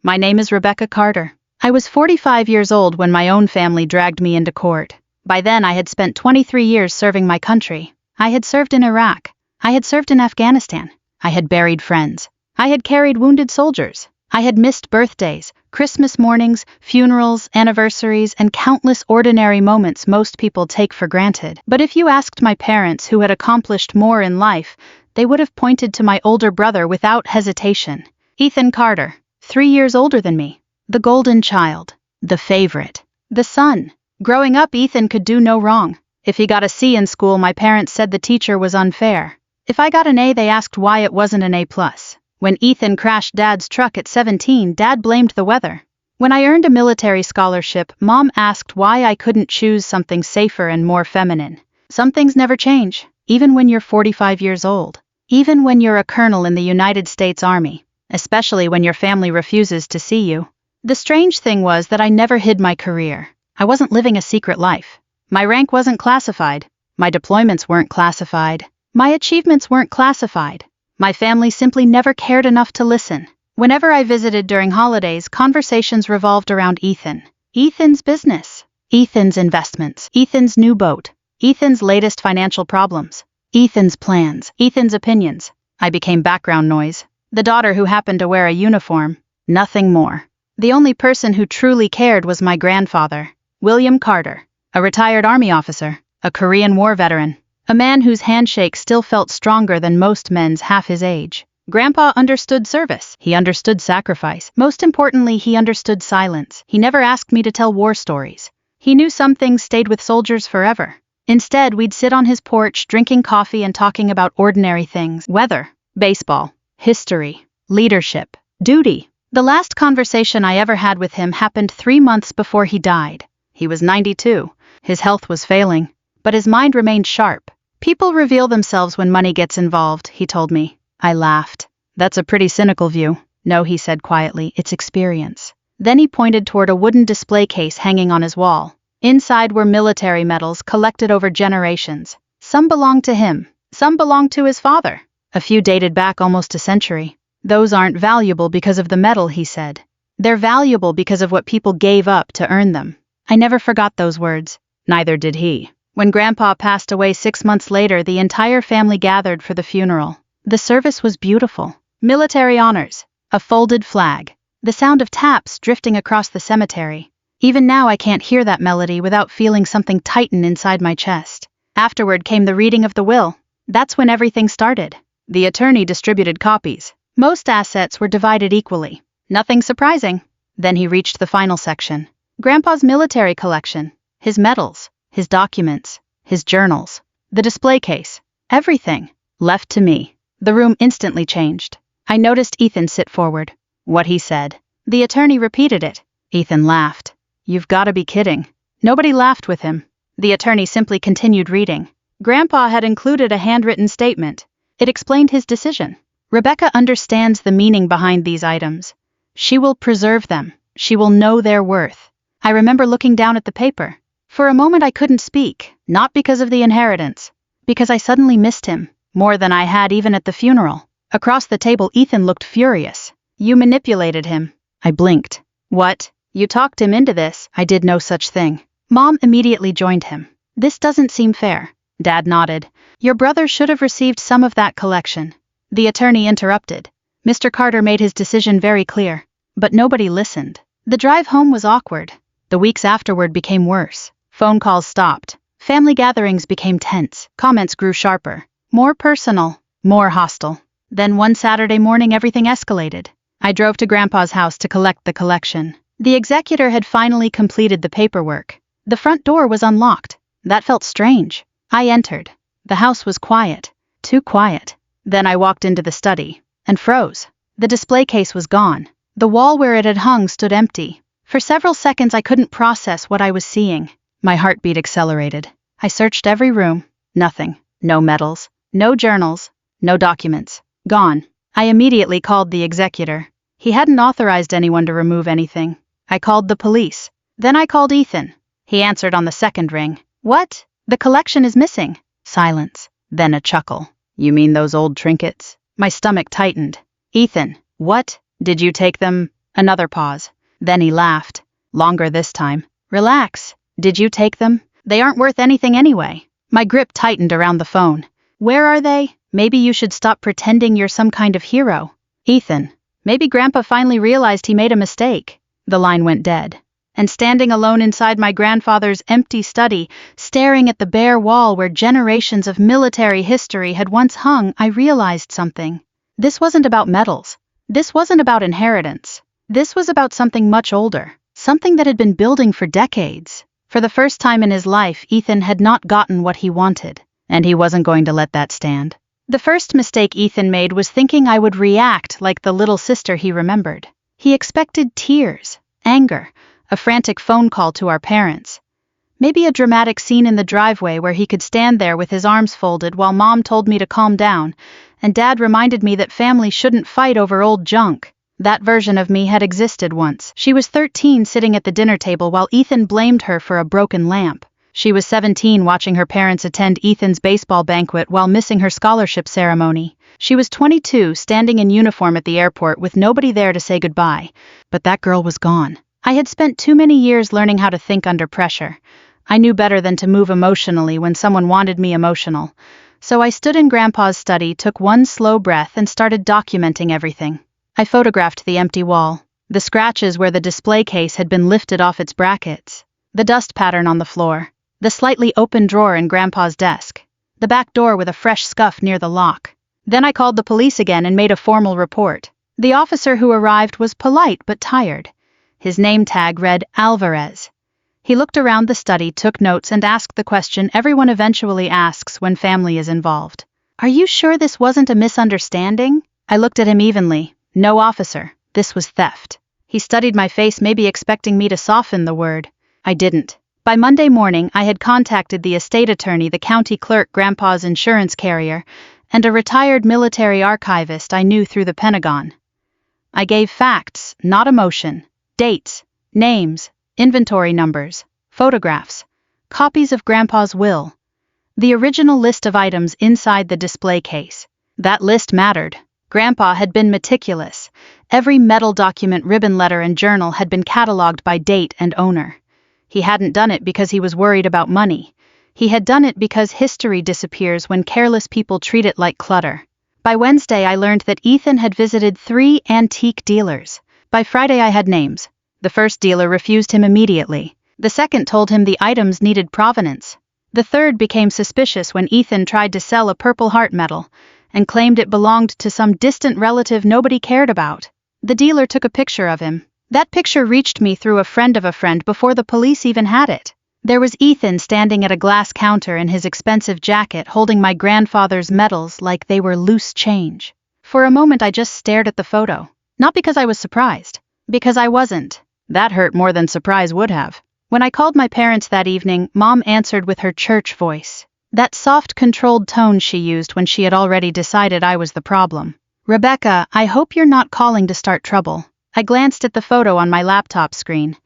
My name is Rebecca Carter. I was 45 years old when my own family dragged me into court. By then I had spent 23 years serving my country. I had served in Iraq. I had served in Afghanistan. I had buried friends. I had carried wounded soldiers. I had missed birthdays, Christmas mornings, funerals, anniversaries, and countless ordinary moments most people take for granted. But if you asked my parents who had accomplished more in life, they would have pointed to my older brother without hesitation. Ethan Carter, 3 years older than me. The golden child. The favorite. The son. Growing up, Ethan could do no wrong. If he got a C in school, my parents said the teacher was unfair. If I got an A, they asked why it wasn't an A+. When Ethan crashed Dad's truck at 17, Dad blamed the weather. When I earned a military scholarship, Mom asked why I couldn't choose something safer and more feminine. Some things never change, even when you're 45 years old. Even when you're a colonel in the United States Army. Especially when your family refuses to see you. The strange thing was that I never hid my career. I wasn't living a secret life. My rank wasn't classified. My deployments weren't classified. My achievements weren't classified. My family simply never cared enough to listen. Whenever I visited during holidays, conversations revolved around Ethan. Ethan's business. Ethan's investments. Ethan's new boat. Ethan's latest financial problems. Ethan's plans. Ethan's opinions. I became background noise. The daughter who happened to wear a uniform. Nothing more. The only person who truly cared was my grandfather, William Carter, a retired Army officer, a Korean War veteran, a man whose handshake still felt stronger than most men's half his age. Grandpa understood service. He understood sacrifice. Most importantly, he understood silence. He never asked me to tell war stories. He knew some things stayed with soldiers forever. Instead, we'd sit on his porch, drinking coffee and talking about ordinary things. Weather, baseball, history, leadership, duty. The last conversation I ever had with him happened 3 months before he died. He was 92. His health was failing, but his mind remained sharp. People reveal themselves when money gets involved, he told me. I laughed. That's a pretty cynical view. No, he said quietly, it's experience. Then he pointed toward a wooden display case hanging on his wall. Inside were military medals collected over generations. Some belonged to him. Some belonged to his father. A few dated back almost a century. Those aren't valuable because of the medal, he said. They're valuable because of what people gave up to earn them. I never forgot those words. Neither did he. When Grandpa passed away 6 months later, the entire family gathered for the funeral. The service was beautiful. Military honors. A folded flag. The sound of taps drifting across the cemetery. Even now I can't hear that melody without feeling something tighten inside my chest. Afterward came the reading of the will. That's when everything started. The attorney distributed copies. Most assets were divided equally. Nothing surprising. Then he reached the final section. Grandpa's military collection. His medals. His documents. His journals. The display case. Everything. Left to me. The room instantly changed. I noticed Ethan sit forward. What he said. The attorney repeated it. Ethan laughed. You've got to be kidding. Nobody laughed with him. The attorney simply continued reading. Grandpa had included a handwritten statement. It explained his decision. Rebecca understands the meaning behind these items. She will preserve them. She will know their worth. I remember looking down at the paper. For a moment I couldn't speak, not because of the inheritance, because I suddenly missed him, more than I had even at the funeral. Across the table, Ethan looked furious. You manipulated him. I blinked. What? You talked him into this? I did no such thing. Mom immediately joined him. This doesn't seem fair. Dad nodded. Your brother should have received some of that collection. The attorney interrupted. Mr. Carter made his decision very clear. But nobody listened. The drive home was awkward. The weeks afterward became worse. Phone calls stopped. Family gatherings became tense. Comments grew sharper. More personal. More hostile. Then one Saturday morning everything escalated. I drove to Grandpa's house to collect the collection. The executor had finally completed the paperwork. The front door was unlocked. That felt strange. I entered. The house was quiet. Too quiet. Then I walked into the study and froze. The display case was gone. The wall where it had hung stood empty. For several seconds I couldn't process what I was seeing. My heartbeat accelerated. I searched every room. Nothing. No medals. No journals. No documents. Gone. I immediately called the executor. He hadn't authorized anyone to remove anything. I called the police. Then I called Ethan. He answered on the second ring. What? The collection is missing. Silence. Then a chuckle. You mean those old trinkets? My stomach tightened. Ethan, what? Did you take them? Another pause. Then he laughed. Longer this time. Relax. Did you take them? They aren't worth anything anyway. My grip tightened around the phone. Where are they? Maybe you should stop pretending you're some kind of hero. Ethan. Maybe Grandpa finally realized he made a mistake. The line went dead. And standing alone inside my grandfather's empty study, staring at the bare wall where generations of military history had once hung, I realized something. This wasn't about medals. This wasn't about inheritance. This was about something much older. Something that had been building for decades. For the first time in his life, Ethan had not gotten what he wanted. And he wasn't going to let that stand. The first mistake Ethan made was thinking I would react like the little sister he remembered. He expected tears, anger, a frantic phone call to our parents. Maybe a dramatic scene in the driveway where he could stand there with his arms folded while Mom told me to calm down, and Dad reminded me that family shouldn't fight over old junk. That version of me had existed once. She was 13 sitting at the dinner table while Ethan blamed her for a broken lamp. She was 17 watching her parents attend Ethan's baseball banquet while missing her scholarship ceremony. She was 22 standing in uniform at the airport with nobody there to say goodbye. But that girl was gone. I had spent too many years learning how to think under pressure. I knew better than to move emotionally when someone wanted me emotional. So I stood in Grandpa's study, took one slow breath, and started documenting everything. I photographed the empty wall, the scratches where the display case had been lifted off its brackets, the dust pattern on the floor, the slightly open drawer in Grandpa's desk, the back door with a fresh scuff near the lock. Then I called the police again and made a formal report. The officer who arrived was polite but tired. His name tag read Alvarez. He looked around the study, took notes, and asked the question everyone eventually asks when family is involved. "Are you sure this wasn't a misunderstanding?" I looked at him evenly. "No, officer, this was theft." He studied my face, maybe expecting me to soften the word. I didn't. By Monday morning, I had contacted the estate attorney, the county clerk, Grandpa's insurance carrier, and a retired military archivist I knew through the Pentagon. I gave facts, not emotion, dates, names, inventory numbers, photographs, copies of Grandpa's will, the original list of items inside the display case. That list mattered. Grandpa had been meticulous. Every metal document, ribbon, letter, and journal had been cataloged by date and owner. He hadn't done it because he was worried about money. He had done it because history disappears when careless people treat it like clutter. By Wednesday, I learned that Ethan had visited 3 antique dealers. By Friday, I had names. The first dealer refused him immediately. The second told him the items needed provenance. The third became suspicious when Ethan tried to sell a Purple Heart medal and claimed it belonged to some distant relative nobody cared about. The dealer took a picture of him. That picture reached me through a friend of a friend before the police even had it. There was Ethan standing at a glass counter in his expensive jacket, holding my grandfather's medals like they were loose change. For a moment I just stared at the photo. Not because I was surprised. Because I wasn't. That hurt more than surprise would have. When I called my parents that evening, Mom answered with her church voice. That soft, controlled tone she used when she had already decided I was the problem. "Rebecca, I hope you're not calling to start trouble." I glanced at the photo on my laptop screen.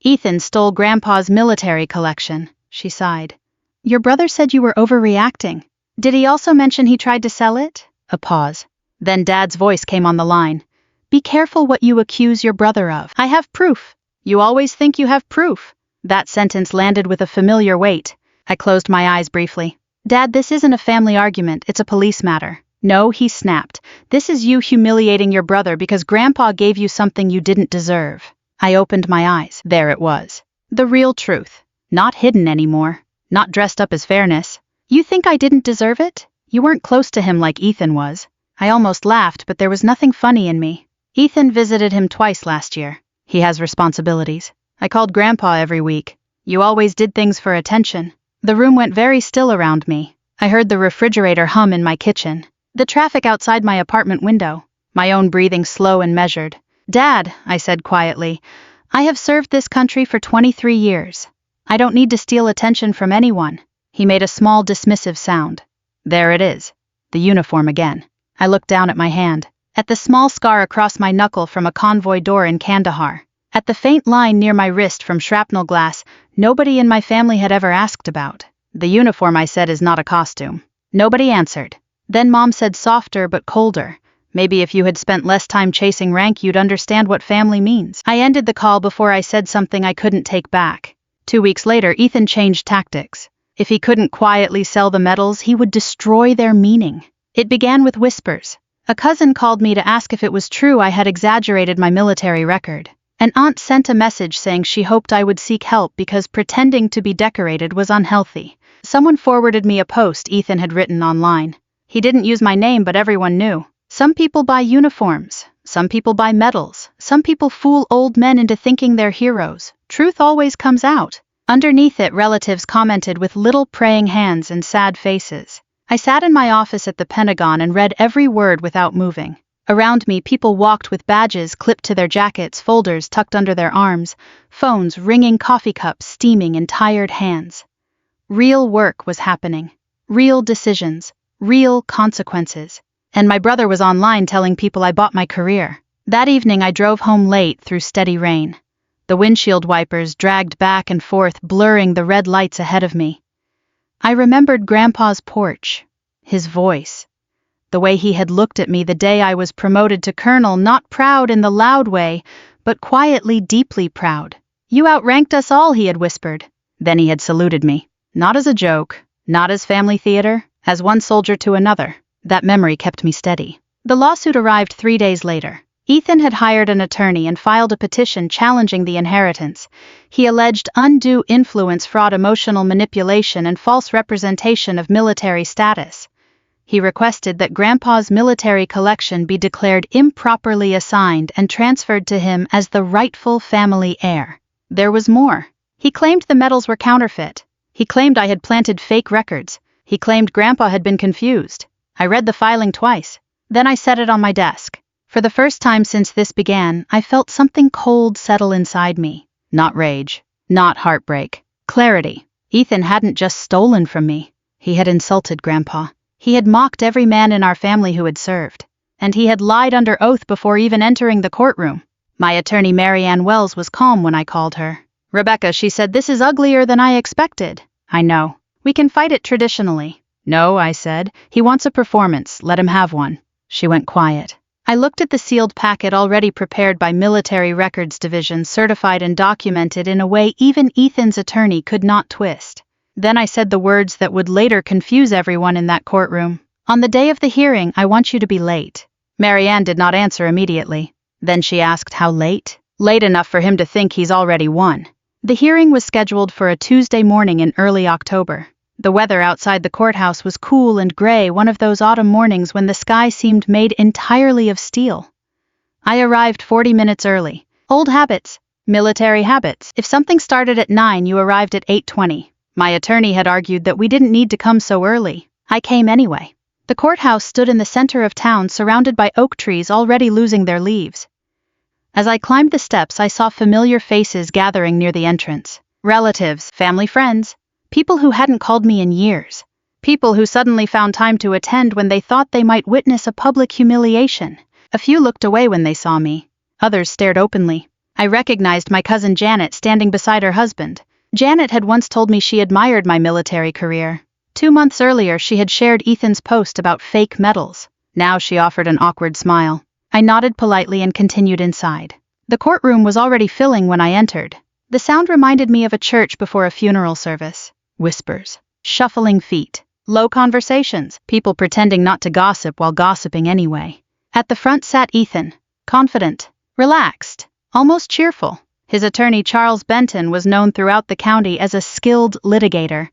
"Ethan stole Grandpa's military collection," she sighed. "Your brother said you were overreacting. Did he also mention he tried to sell it?" A pause. Then Dad's voice came on the line. "Be careful what you accuse your brother of. I have proof." "You always think you have proof." That sentence landed with a familiar weight. I closed my eyes briefly. "Dad, this isn't a family argument, it's a police matter." "No," he snapped. "This is you humiliating your brother because Grandpa gave you something you didn't deserve." I opened my eyes. There it was. The real truth. Not hidden anymore. Not dressed up as fairness. "You think I didn't deserve it? You weren't close to him like Ethan was." I almost laughed, but there was nothing funny in me. "Ethan visited him twice last year. He has responsibilities. I called Grandpa every week. You always did things for attention." The room went very still around me. I heard the refrigerator hum in my kitchen. The traffic outside my apartment window. My own breathing slow and measured. "Dad," I said quietly, "I have served this country for 23 years. I don't need to steal attention from anyone." He made a small dismissive sound. "There it is. The uniform again." I looked down at my hand. At the small scar across my knuckle from a convoy door in Kandahar. At the faint line near my wrist from shrapnel glass nobody in my family had ever asked about. "The uniform," I said, "is not a costume." Nobody answered. Then Mom said, softer but colder, "Maybe if you had spent less time chasing rank you'd understand what family means." I ended the call before I said something I couldn't take back. 2 weeks later, Ethan changed tactics. If he couldn't quietly sell the medals, he would destroy their meaning. It began with whispers. A cousin called me to ask if it was true I had exaggerated my military record. An aunt sent a message saying she hoped I would seek help because pretending to be decorated was unhealthy. Someone forwarded me a post Ethan had written online. He didn't use my name, but everyone knew. Some people buy uniforms. Some people buy medals. Some people fool old men into thinking they're heroes. Truth always comes out. Underneath it, relatives commented with little praying hands and sad faces. I sat in my office at the Pentagon and read every word without moving. Around me, people walked with badges clipped to their jackets, folders tucked under their arms, phones ringing, coffee cups steaming in tired hands. Real work was happening. Real decisions. Real consequences. And my brother was online telling people I bought my career. That evening I drove home late through steady rain. The windshield wipers dragged back and forth, blurring the red lights ahead of me. I remembered Grandpa's porch. His voice. The way he had looked at me the day I was promoted to colonel, not proud in the loud way, but quietly, deeply proud. "You outranked us all," he had whispered. Then he had saluted me. Not as a joke, not as family theater, as one soldier to another. That memory kept me steady. The lawsuit arrived 3 days later. Ethan had hired an attorney and filed a petition challenging the inheritance. He alleged undue influence, fraud, emotional manipulation, and false representation of military status. He requested that Grandpa's military collection be declared improperly assigned and transferred to him as the rightful family heir. There was more. He claimed the medals were counterfeit. He claimed I had planted fake records. He claimed Grandpa had been confused. I read the filing twice. Then I set it on my desk. For the first time since this began, I felt something cold settle inside me. Not rage. Not heartbreak. Clarity. Ethan hadn't just stolen from me. He had insulted Grandpa. He had mocked every man in our family who had served. And he had lied under oath before even entering the courtroom. My attorney Marianne Wells was calm when I called her. "Rebecca," she said, "this is uglier than I expected." "I know. We can fight it traditionally." "No," I said. "He wants a performance. Let him have one." She went quiet. I looked at the sealed packet already prepared by Military Records Division, certified and documented in a way even Ethan's attorney could not twist. Then I said the words that would later confuse everyone in that courtroom. "On the day of the hearing, I want you to be late." Marianne did not answer immediately. Then she asked, "How late?" "Late enough for him to think he's already won." The hearing was scheduled for a Tuesday morning in early October. The weather outside the courthouse was cool and gray, one of those autumn mornings when the sky seemed made entirely of steel. I arrived 40 minutes early. Old habits. Military habits. If something started at 9, you arrived at 8:20. My attorney had argued that we didn't need to come so early. I came anyway. The courthouse stood in the center of town, surrounded by oak trees already losing their leaves. As I climbed the steps, I saw familiar faces gathering near the entrance. Relatives, family friends. People who hadn't called me in years. People who suddenly found time to attend when they thought they might witness a public humiliation. A few looked away when they saw me. Others stared openly. I recognized my cousin Janet standing beside her husband. Janet had once told me she admired my military career. 2 months earlier, she had shared Ethan's post about fake medals. Now she offered an awkward smile. I nodded politely and continued inside. The courtroom was already filling when I entered. The sound reminded me of a church before a funeral service. Whispers, shuffling feet, low conversations, people pretending not to gossip while gossiping anyway. At the front sat Ethan, confident, relaxed, almost cheerful. His attorney Charles Benton was known throughout the county as a skilled litigator.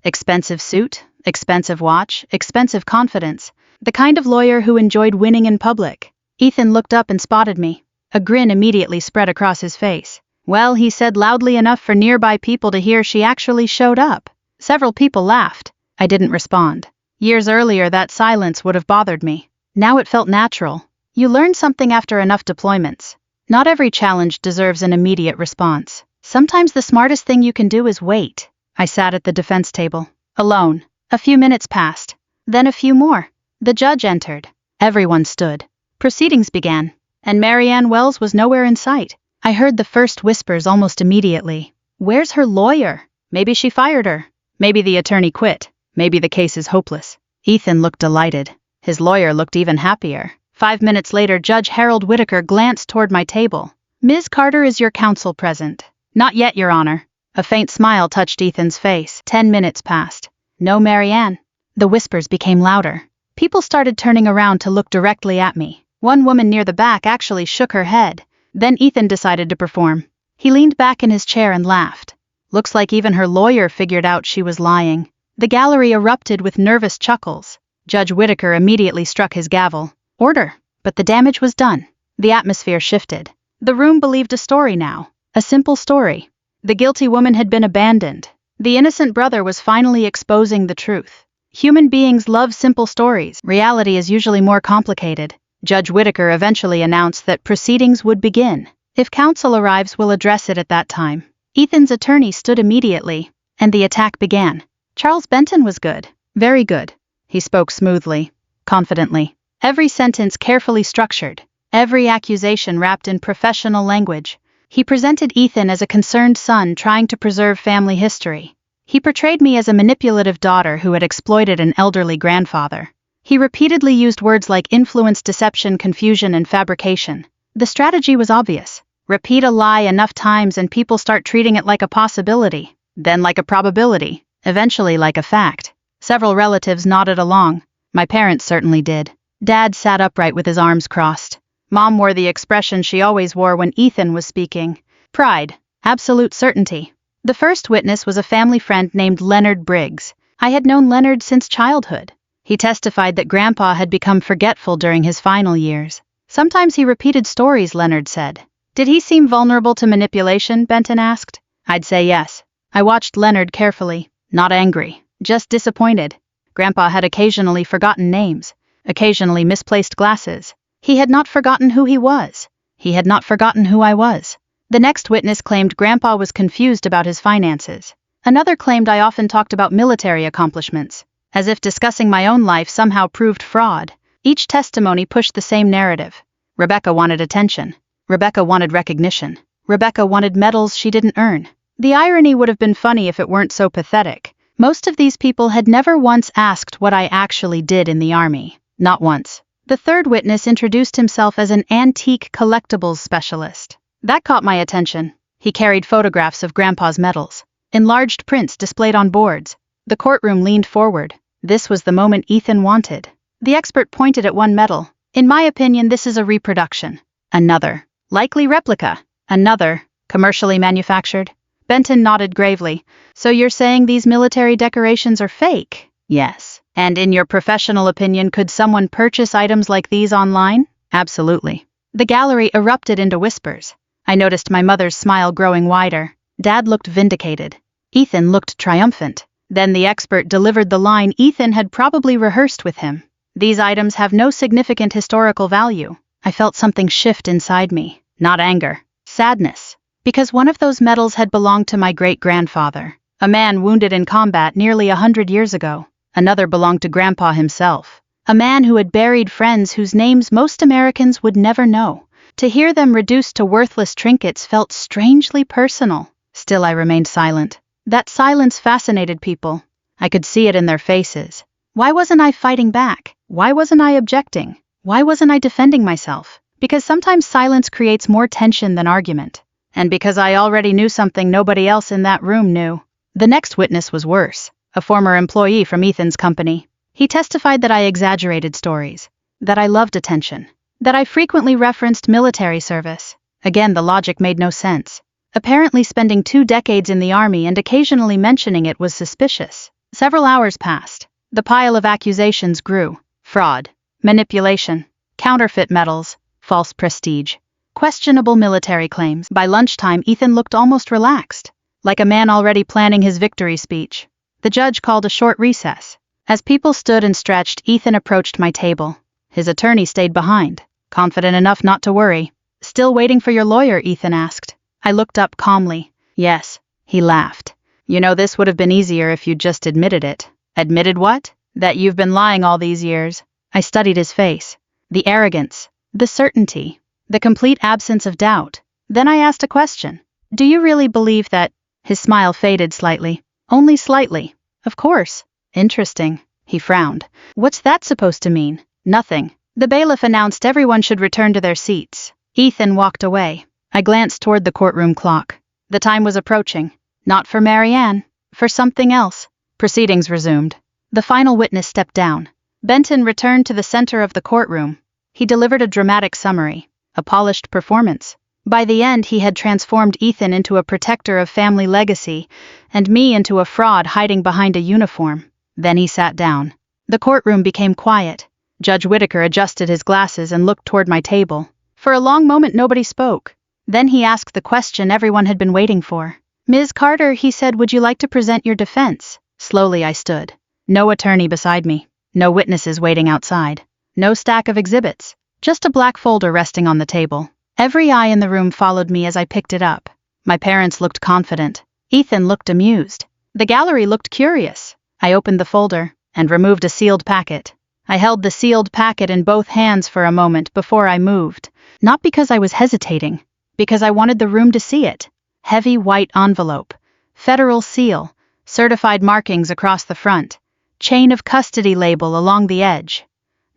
Expensive suit, expensive watch, expensive confidence. The kind of lawyer who enjoyed winning in public. Ethan looked up and spotted me. A grin immediately spread across his face. "Well," he said loudly enough for nearby people to hear, "she actually showed up." Several people laughed. I didn't respond. Years earlier, that silence would have bothered me. Now it felt natural. You learn something after enough deployments. Not every challenge deserves an immediate response. Sometimes the smartest thing you can do is wait. I sat at the defense table, alone. A few minutes passed. Then a few more. The judge entered. Everyone stood. Proceedings began. And Marianne Wells was nowhere in sight. I heard the first whispers almost immediately. "Where's her lawyer? Maybe she fired her. Maybe the attorney quit. Maybe the case is hopeless." Ethan looked delighted. His lawyer looked even happier. 5 minutes later, Judge Harold Whitaker glanced toward my table. "Ms. Carter, is your counsel present?" "Not yet, Your Honor." A faint smile touched Ethan's face. 10 minutes passed. "No, Marianne." The whispers became louder. People started turning around to look directly at me. One woman near the back actually shook her head. Then Ethan decided to perform. He leaned back in his chair and laughed. Looks like even her lawyer figured out she was lying. The gallery erupted with nervous chuckles. Judge Whitaker immediately struck his gavel. Order. But the damage was done. The atmosphere shifted. The room believed a story now. A simple story. The guilty woman had been abandoned. The innocent brother was finally exposing the truth. Human beings love simple stories. Reality is usually more complicated. Judge Whitaker eventually announced that proceedings would begin. If counsel arrives, we'll address it at that time. Ethan's attorney stood immediately, and the attack began. Charles Benton was good. Very good. He spoke smoothly, confidently. Every sentence carefully structured. Every accusation wrapped in professional language. He presented Ethan as a concerned son trying to preserve family history. He portrayed me as a manipulative daughter who had exploited an elderly grandfather. He repeatedly used words like influence, deception, confusion, and fabrication. The strategy was obvious. Repeat a lie enough times and people start treating it like a possibility, then like a probability, eventually like a fact. Several relatives nodded along. My parents certainly did. Dad sat upright with his arms crossed. Mom wore the expression she always wore when Ethan was speaking. Pride. Absolute certainty. The first witness was a family friend named Leonard Briggs. I had known Leonard since childhood. He testified that Grandpa had become forgetful during his final years. Sometimes he repeated stories, Leonard said. Did he seem vulnerable to manipulation? Benton asked. I'd say yes. I watched Leonard carefully, not angry, just disappointed. Grandpa had occasionally forgotten names, occasionally misplaced glasses. He had not forgotten who he was. He had not forgotten who I was. The next witness claimed Grandpa was confused about his finances. Another claimed I often talked about military accomplishments, as if discussing my own life somehow proved fraud. Each testimony pushed the same narrative. Rebecca wanted attention. Rebecca wanted recognition. Rebecca wanted medals she didn't earn. The irony would have been funny if it weren't so pathetic. Most of these people had never once asked what I actually did in the army. Not once. The third witness introduced himself as an antique collectibles specialist. That caught my attention. He carried photographs of Grandpa's medals, enlarged prints displayed on boards. The courtroom leaned forward. This was the moment Ethan wanted. The expert pointed at one medal. In my opinion, this is a reproduction. Another. Likely replica. Another. Commercially manufactured. Benton nodded gravely. So you're saying these military decorations are fake? Yes. And in your professional opinion, could someone purchase items like these online? Absolutely. The gallery erupted into whispers. I noticed my mother's smile growing wider. Dad looked vindicated. Ethan looked triumphant. Then the expert delivered the line Ethan had probably rehearsed with him. These items have no significant historical value. I felt something shift inside me. Not anger. Sadness. Because one of those medals had belonged to my great-grandfather, a man wounded in combat nearly 100 years ago. Another belonged to Grandpa himself, a man who had buried friends whose names most Americans would never know. To hear them reduced to worthless trinkets felt strangely personal. Still, I remained silent. That silence fascinated people. I could see it in their faces. Why wasn't I fighting back? Why wasn't I objecting? Why wasn't I defending myself? Because sometimes silence creates more tension than argument. And because I already knew something nobody else in that room knew. The next witness was worse, a former employee from Ethan's company. He testified that I exaggerated stories, that I loved attention, that I frequently referenced military service. Again, the logic made no sense. Apparently spending 2 decades in the army and occasionally mentioning it was suspicious. Several hours passed. The pile of accusations grew. Fraud, manipulation, counterfeit medals, false prestige, questionable military claims. By lunchtime, Ethan looked almost relaxed, like a man already planning his victory speech. The judge called a short recess. As people stood and stretched, Ethan approached my table. His attorney stayed behind, confident enough not to worry. Still waiting for your lawyer? Ethan asked. I looked up calmly. Yes, he laughed. You know, this would have been easier if you'd just admitted it. Admitted what? That you've been lying all these years. I studied his face. The arrogance, the certainty, the complete absence of doubt. Then I asked a question. Do you really believe that? His smile faded slightly. Only slightly. Of course. Interesting. He frowned. What's that supposed to mean? Nothing. The bailiff announced everyone should return to their seats. Ethan walked away. I glanced toward the courtroom clock. The time was approaching. Not for Marianne. For something else. Proceedings resumed. The final witness stepped down. Benton returned to the center of the courtroom. He delivered a dramatic summary. A polished performance. By the end, he had transformed Ethan into a protector of family legacy, and me into a fraud hiding behind a uniform. Then he sat down. The courtroom became quiet. Judge Whitaker adjusted his glasses and looked toward my table. For a long moment, nobody spoke. Then he asked the question everyone had been waiting for. Ms. Carter, he said, would you like to present your defense? Slowly I stood. No attorney beside me. No witnesses waiting outside. No stack of exhibits. Just a black folder resting on the table. Every eye in the room followed me as I picked it up. My parents looked confident. Ethan looked amused. The gallery looked curious. I opened the folder and removed a sealed packet. I held the sealed packet in both hands for a moment before I moved. Not because I was hesitating. Because I wanted the room to see it. Heavy white envelope. Federal seal. Certified markings across the front. Chain of custody label along the edge.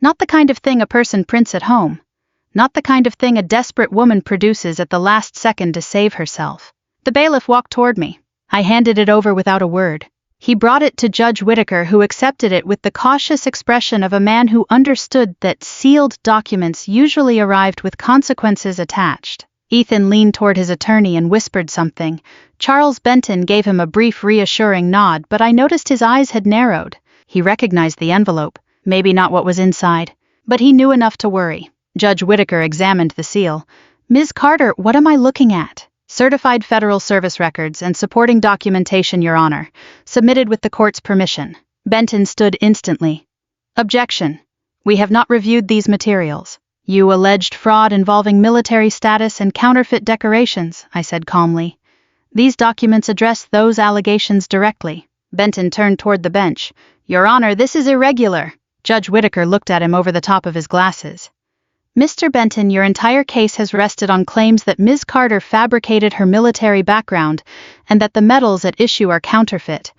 Not the kind of thing a person prints at home. Not the kind of thing a desperate woman produces at the last second to save herself. The bailiff walked toward me. I handed it over without a word. He brought it to Judge Whitaker, who accepted it with the cautious expression of a man who understood that sealed documents usually arrived with consequences attached. Ethan leaned toward his attorney and whispered something. Charles Benton gave him a brief, reassuring nod, but I noticed his eyes had narrowed. He recognized the envelope. Maybe not what was inside, but he knew enough to worry. Judge Whitaker examined the seal. Ms. Carter, what am I looking at? Certified Federal Service records and supporting documentation, Your Honor, submitted with the court's permission. Benton stood instantly. Objection. We have not reviewed these materials. You alleged fraud involving military status and counterfeit decorations, I said calmly. These documents address those allegations directly. Benton turned toward the bench. Your Honor, this is irregular. Judge Whitaker looked at him over the top of his glasses. Mr. Benton, your entire case has rested on claims that Ms. Carter fabricated her military background and that the medals at issue are counterfeit.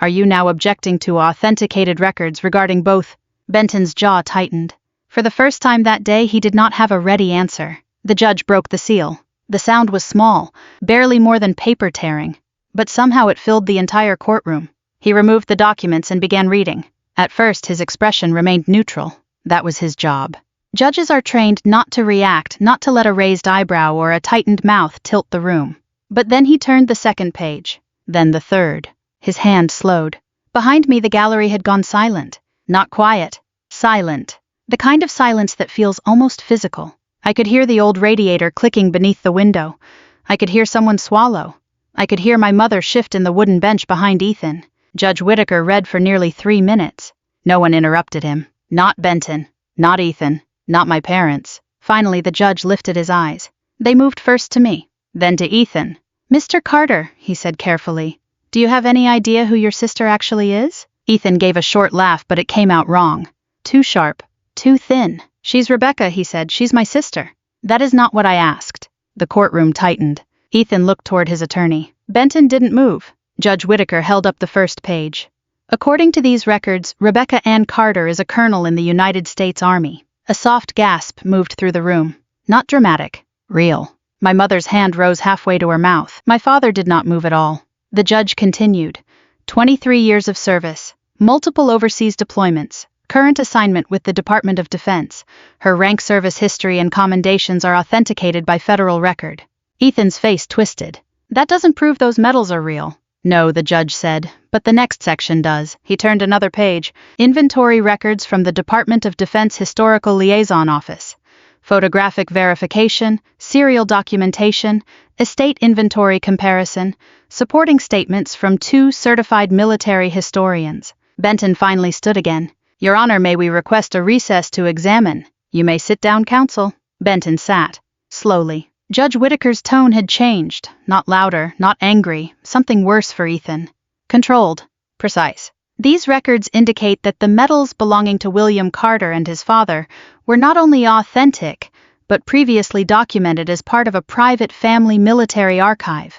Are you now objecting to authenticated records regarding both? Benton's jaw tightened. For the first time that day, he did not have a ready answer. The judge broke the seal. The sound was small, barely more than paper tearing, but somehow it filled the entire courtroom. He removed the documents and began reading. At first, his expression remained neutral. That was his job. Judges are trained not to react, not to let a raised eyebrow or a tightened mouth tilt the room. But then he turned the second page, then the third. His hand slowed. Behind me, the gallery had gone silent. Not quiet, silent. The kind of silence that feels almost physical. I could hear the old radiator clicking beneath the window. I could hear someone swallow. I could hear my mother shift in the wooden bench behind Ethan. Judge Whitaker read for nearly 3 minutes. No one interrupted him. Not Benton. Not Ethan. Not my parents. Finally, the judge lifted his eyes. They moved first to me, then to Ethan. Mr. Carter, he said carefully, do you have any idea who your sister actually is? Ethan gave a short laugh, but it came out wrong. Too sharp. Too thin. She's Rebecca, he said. She's my sister. That is not what I asked. The courtroom tightened. Ethan looked toward his attorney. Benton didn't move. Judge Whitaker held up the first page. According to these records, Rebecca Ann Carter is a colonel in the United States Army. A soft gasp moved through the room. Not dramatic. Real. My mother's hand rose halfway to her mouth. My father did not move at all. The judge continued. 23 years of service. Multiple overseas deployments. Current assignment with the Department of Defense. Her rank, service history, and commendations are authenticated by federal record. Ethan's face twisted. That doesn't prove those medals are real. No, the judge said, but the next section does. He turned another page. Inventory records from the Department of Defense Historical Liaison Office. Photographic verification, serial documentation, estate inventory comparison, supporting statements from 2 certified military historians. Benton finally stood again. Your Honor, may we request a recess to examine? You may sit down, counsel. Benton sat. Slowly. Judge Whitaker's tone had changed. Not louder, not angry, something worse for Ethan. Controlled. Precise. These records indicate that the medals belonging to William Carter and his father were not only authentic, but previously documented as part of a private family military archive.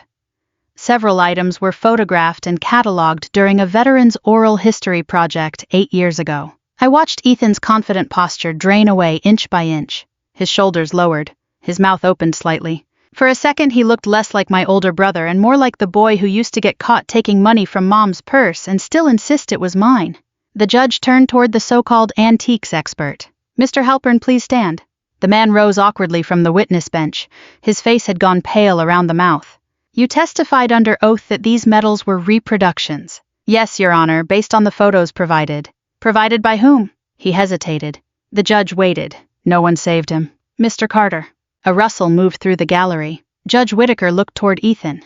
Several items were photographed and cataloged during a veteran's oral history project 8 years ago. I watched Ethan's confident posture drain away inch by inch. His shoulders lowered. His mouth opened slightly. For a second, he looked less like my older brother and more like the boy who used to get caught taking money from Mom's purse and still insist it was mine. The judge turned toward the so-called antiques expert. Mr. Halpern, please stand. The man rose awkwardly from the witness bench. His face had gone pale around the mouth. You testified under oath that these medals were reproductions. Yes, Your Honor, based on the photos provided. Provided by whom? He hesitated. The judge waited. No one saved him. Mr. Carter. A rustle moved through the gallery. Judge Whitaker looked toward Ethan.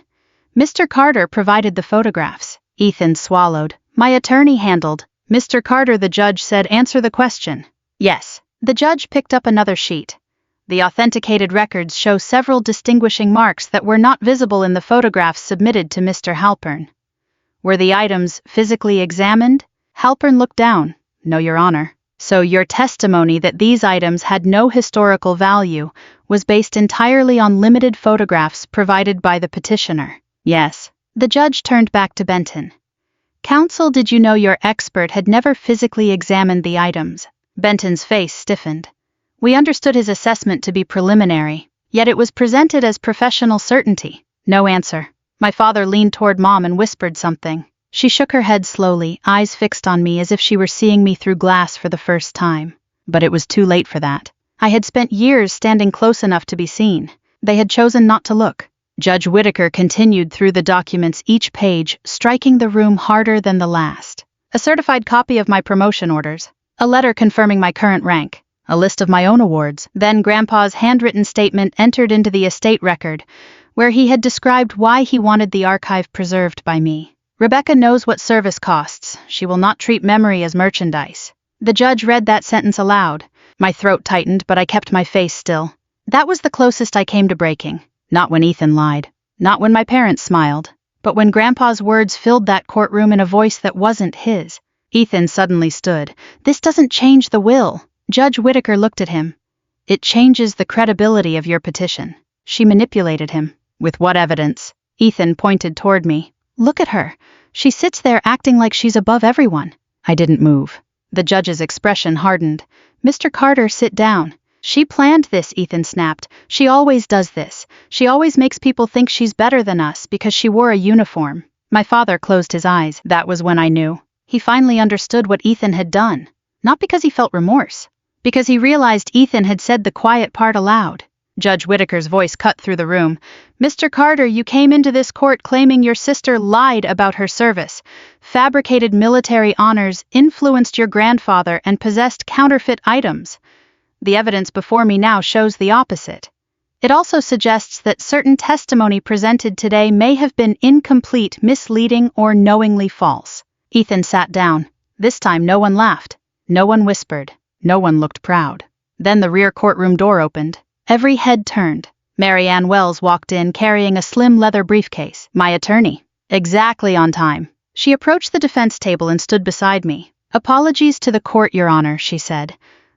Mr. Carter provided the photographs. Ethan swallowed. My attorney handled. Mr. Carter, the judge said, answer the question. Yes. The judge picked up another sheet. The authenticated records show several distinguishing marks that were not visible in the photographs submitted to Mr. Halpern. Were the items physically examined? Halpern looked down. No, Your Honor. So your testimony that these items had no historical value was based entirely on limited photographs provided by the petitioner? Yes. The judge turned back to Benton. Counsel, did you know your expert had never physically examined the items? Benton's face stiffened. We understood his assessment to be preliminary, yet it was presented as professional certainty. No answer. My father leaned toward Mom and whispered something. She shook her head slowly, eyes fixed on me as if she were seeing me through glass for the first time. But it was too late for that. I had spent years standing close enough to be seen. They had chosen not to look. Judge Whitaker continued through the documents, each page striking the room harder than the last. A certified copy of my promotion orders. a letter confirming my current rank, a list of my own awards. Then Grandpa's handwritten statement entered into the estate record, where he had described why he wanted the archive preserved by me. Rebecca knows what service costs. She will not treat memory as merchandise. The judge read that sentence aloud. My throat tightened, but I kept my face still. That was the closest I came to breaking. Not when Ethan lied. Not when my parents smiled. But when Grandpa's words filled that courtroom in a voice that wasn't his. Ethan suddenly stood. This doesn't change the will. Judge Whitaker looked at him. It changes the credibility of your petition. She manipulated him. With what evidence? Ethan pointed toward me. Look at her. She sits there acting like she's above everyone. I didn't move. The judge's expression hardened. Mr. Carter, sit down. She planned this, Ethan snapped. She always does this. She always makes people think she's better than us because she wore a uniform. My father closed his eyes. That was when I knew. He finally understood what Ethan had done. Not because he felt remorse. Because he realized Ethan had said the quiet part aloud. Judge Whitaker's voice cut through the room. Mr. Carter, you came into this court claiming your sister lied about her service, fabricated military honors, influenced your grandfather, and possessed counterfeit items. The evidence before me now shows the opposite. It also suggests that certain testimony presented today may have been incomplete, misleading, or knowingly false. Ethan sat down. This time no one laughed. No one whispered. No one looked proud. Then the rear courtroom door opened. Every head turned. Mary Ann Wells walked in carrying a slim leather briefcase. My attorney. Exactly on time. She approached the defense table and stood beside me. Apologies to the court, Your Honor, she said.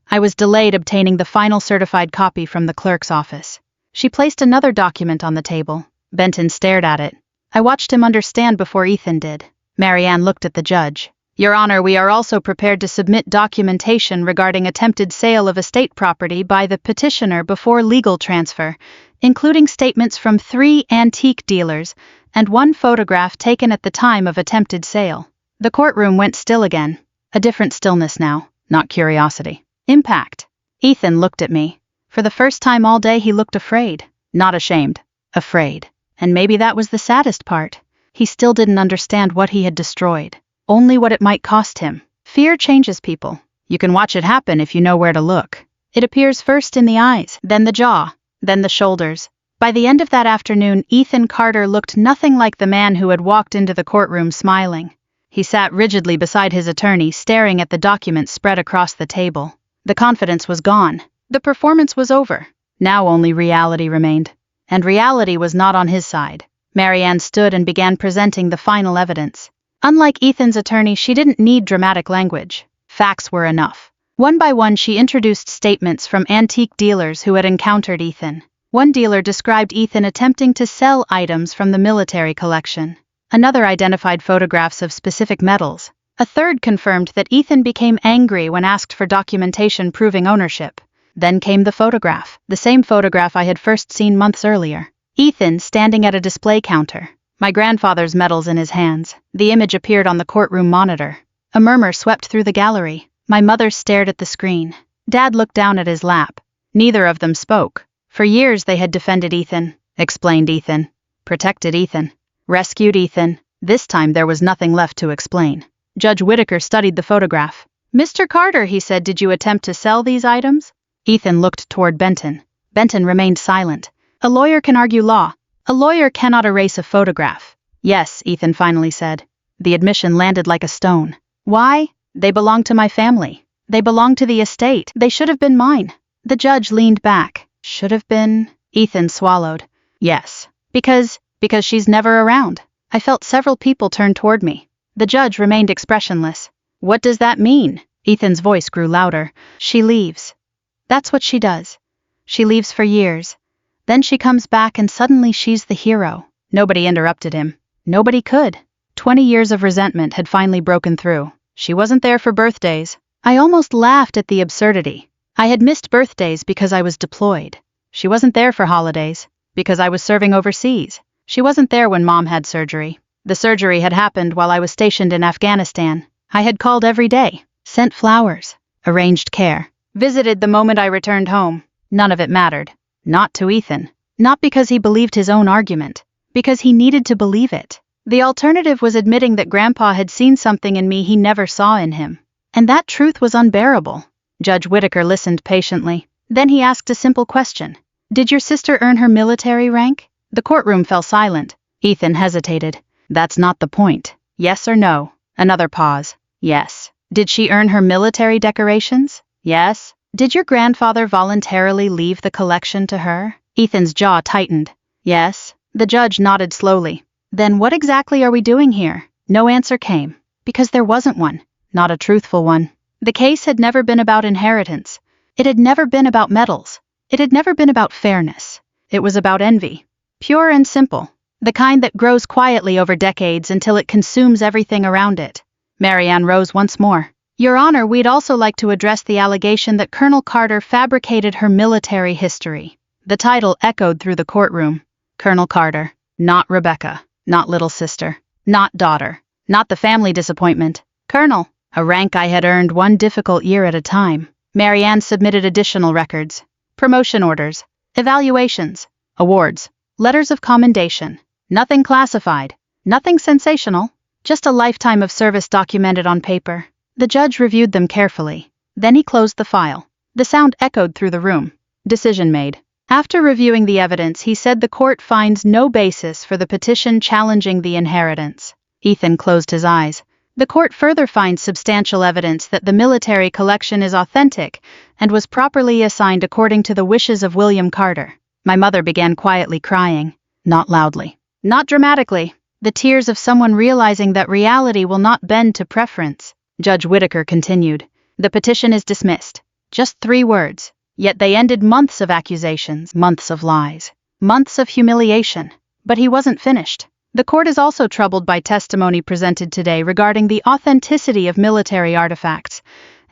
I was delayed obtaining the final certified copy from the clerk's office. She placed another document on the table. Benton stared at it. I watched him understand before Ethan did. Mary Ann looked at the judge. Your Honor, we are also prepared to submit documentation regarding attempted sale of estate property by the petitioner before legal transfer, including statements from 3 antique dealers and 1 photograph taken at the time of attempted sale. The courtroom went still again. A different stillness now, not curiosity. Impact. Ethan looked at me. For the first time all day he looked afraid. Not ashamed. Afraid. And maybe that was the saddest part. He still didn't understand what he had destroyed. Only what it might cost him. Fear changes people. You can watch it happen if you know where to look. It appears first in the eyes, then the jaw, then the shoulders. By the end of that afternoon, Ethan Carter looked nothing like the man who had walked into the courtroom smiling. He sat rigidly beside his attorney, staring at the documents spread across the table. The confidence was gone. The performance was over. Now only reality remained. And reality was not on his side. Mary Ann stood and began presenting the final evidence. Unlike Ethan's attorney, she didn't need dramatic language. Facts were enough. One by one, she introduced statements from antique dealers who had encountered Ethan. One dealer described Ethan attempting to sell items from the military collection. Another identified photographs of specific metals. A third confirmed that Ethan became angry when asked for documentation proving ownership. Then came the photograph, the same photograph I had first seen months earlier. Ethan standing at a display counter. My grandfather's medals in his hands. The image appeared on the courtroom monitor. A murmur swept through the gallery. My mother stared at the screen. Dad looked down at his lap. Neither of them spoke. For years they had defended Ethan, explained Ethan, protected Ethan, rescued Ethan. This time there was nothing left to explain. Judge Whitaker studied the photograph. Mr. Carter, he said, did you attempt to sell these items? Ethan looked toward Benton. Benton remained silent. A lawyer can argue law. A lawyer cannot erase a photograph. Yes, Ethan finally said. The admission landed like a stone. Why? They belong to my family. They belong to the estate. They should have been mine. The judge leaned back. Should have been? Ethan swallowed. Yes. Because she's never around. I felt several people turn toward me. The judge remained expressionless. What does that mean? Ethan's voice grew louder. She leaves. That's what she does. She leaves for years. Then she comes back and suddenly she's the hero. Nobody interrupted him. Nobody could. 20 years of resentment had finally broken through. She wasn't there for birthdays. I almost laughed at the absurdity. I had missed birthdays because I was deployed. She wasn't there for holidays because I was serving overseas. She wasn't there when Mom had surgery. The surgery had happened while I was stationed in Afghanistan. I had called every day, sent flowers, arranged care, visited the moment I returned home. None of it mattered. Not to Ethan. Not because he believed his own argument. Because he needed to believe it. The alternative was admitting that Grandpa had seen something in me he never saw in him. And that truth was unbearable. Judge Whitaker listened patiently. Then he asked a simple question. Did your sister earn her military rank? The courtroom fell silent. Ethan hesitated. That's not the point. Yes or no? Another pause. Yes. Did she earn her military decorations? Yes. Did your grandfather voluntarily leave the collection to her? Ethan's jaw tightened. Yes. The judge nodded slowly. Then what exactly are we doing here? No answer came. Because there wasn't one. Not a truthful one. The case had never been about inheritance. It had never been about medals. It had never been about fairness. It was about envy. Pure and simple. The kind that grows quietly over decades until it consumes everything around it. Marianne rose once more. Your Honor, we'd also like to address the allegation that Colonel Carter fabricated her military history. The title echoed through the courtroom. Colonel Carter. Not Rebecca. Not little sister. Not daughter. Not the family disappointment. Colonel. A rank I had earned one difficult year at a time. Marianne submitted additional records. Promotion orders. Evaluations. Awards. Letters of commendation. Nothing classified. Nothing sensational. Just a lifetime of service documented on paper. The judge reviewed them carefully. Then he closed the file. The sound echoed through the room. Decision made. After reviewing the evidence, he said the court finds no basis for the petition challenging the inheritance. Ethan closed his eyes. The court further finds substantial evidence that the military collection is authentic and was properly assigned according to the wishes of William Carter. My mother began quietly crying. Not loudly. Not dramatically. The tears of someone realizing that reality will not bend to preference. Judge Whitaker continued. The petition is dismissed. Just 3 words. Yet they ended months of accusations, months of lies, months of humiliation. But he wasn't finished. The court is also troubled by testimony presented today regarding the authenticity of military artifacts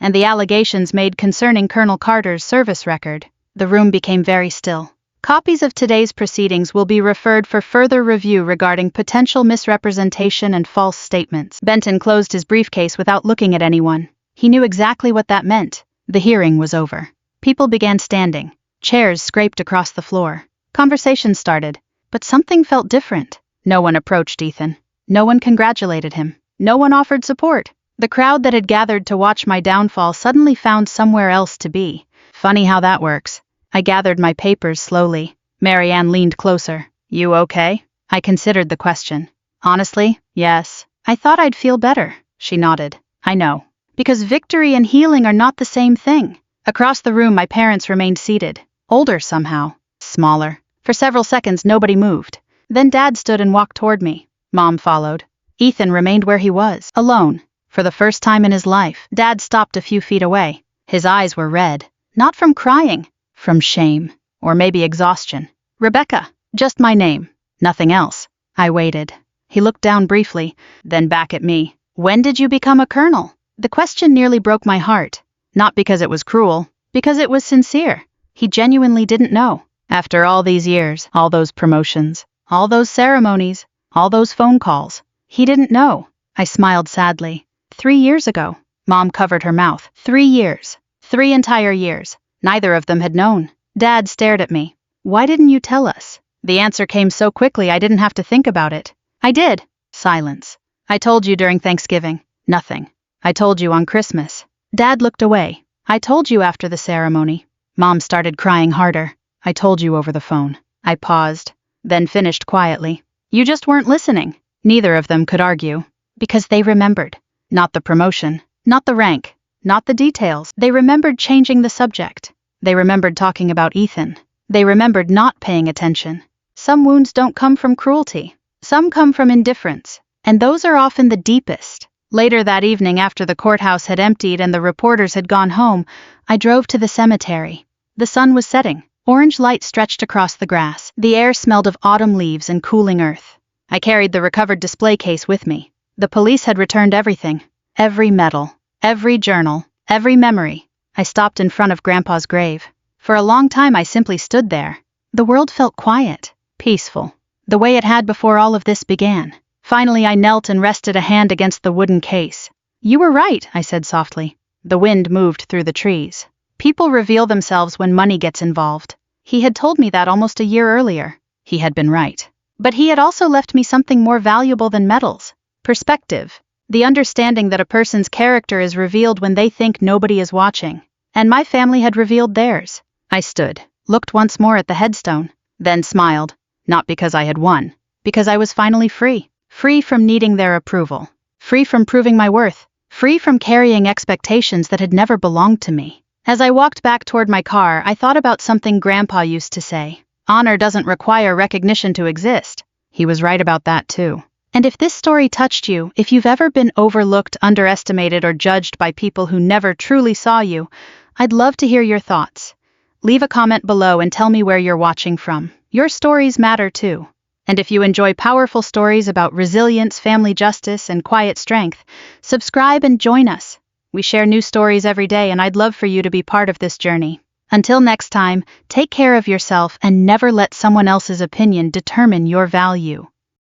and the allegations made concerning Colonel Carter's service record. The room became very still. Copies of today's proceedings will be referred for further review regarding potential misrepresentation and false statements. Benton closed his briefcase without looking at anyone. He knew exactly what that meant. The hearing was over. People began standing. Chairs scraped across the floor. Conversation started. But something felt different. No one approached Ethan. No one congratulated him. No one offered support. The crowd that had gathered to watch my downfall suddenly found somewhere else to be. Funny how that works. I gathered my papers slowly. Marianne leaned closer. You okay? I considered the question. Honestly, yes. I thought I'd feel better. She nodded. I know. Because victory and healing are not the same thing. Across the room my parents remained seated. Older somehow. Smaller. For several seconds nobody moved. Then Dad stood and walked toward me. Mom followed. Ethan remained where he was, alone. For the first time in his life, Dad stopped a few feet away. His eyes were red. Not from crying. From shame. Or maybe exhaustion. Rebecca. Just my name. Nothing else. I waited. He looked down briefly, then back at me. When did you become a colonel? The question nearly broke my heart. Not because it was cruel. Because it was sincere. He genuinely didn't know. After all these years, all those promotions, all those ceremonies, all those phone calls. He didn't know. I smiled sadly. 3 years ago. Mom covered her mouth. 3 years. 3 entire years. Neither of them had known. Dad stared at me. Why didn't you tell us? The answer came so quickly I didn't have to think about it. I did. Silence. I told you during Thanksgiving. Nothing. I told you on Christmas. Dad looked away. I told you after the ceremony. Mom started crying harder. I told you over the phone. I paused. Then finished quietly. You just weren't listening. Neither of them could argue. Because they remembered. Not the promotion. Not the rank. Not the details. They remembered changing the subject. They remembered talking about Ethan. They remembered not paying attention. Some wounds don't come from cruelty. Some come from indifference. And those are often the deepest. Later that evening, after the courthouse had emptied and the reporters had gone home, I drove to the cemetery. The sun was setting. Orange light stretched across the grass. The air smelled of autumn leaves and cooling earth. I carried the recovered display case with me. The police had returned everything. Every medal. Every journal. Every memory. I stopped in front of Grandpa's grave. For a long time I simply stood there. The world felt quiet. Peaceful. The way it had before all of this began. Finally I knelt and rested a hand against the wooden case. You were right, I said softly. The wind moved through the trees. People reveal themselves when money gets involved. He had told me that almost a year earlier. He had been right. But he had also left me something more valuable than medals. Perspective. The understanding that a person's character is revealed when they think nobody is watching. And my family had revealed theirs. I stood, looked once more at the headstone, then smiled, not because I had won, because I was finally free. Free from needing their approval. Free from proving my worth. Free from carrying expectations that had never belonged to me. As I walked back toward my car, I thought about something Grandpa used to say. Honor doesn't require recognition to exist. He was right about that too. And if this story touched you, if you've ever been overlooked, underestimated, or judged by people who never truly saw you, I'd love to hear your thoughts. Leave a comment below and tell me where you're watching from. Your stories matter too. And if you enjoy powerful stories about resilience, family justice, and quiet strength, subscribe and join us. We share new stories every day, and I'd love for you to be part of this journey. Until next time, take care of yourself and never let someone else's opinion determine your value.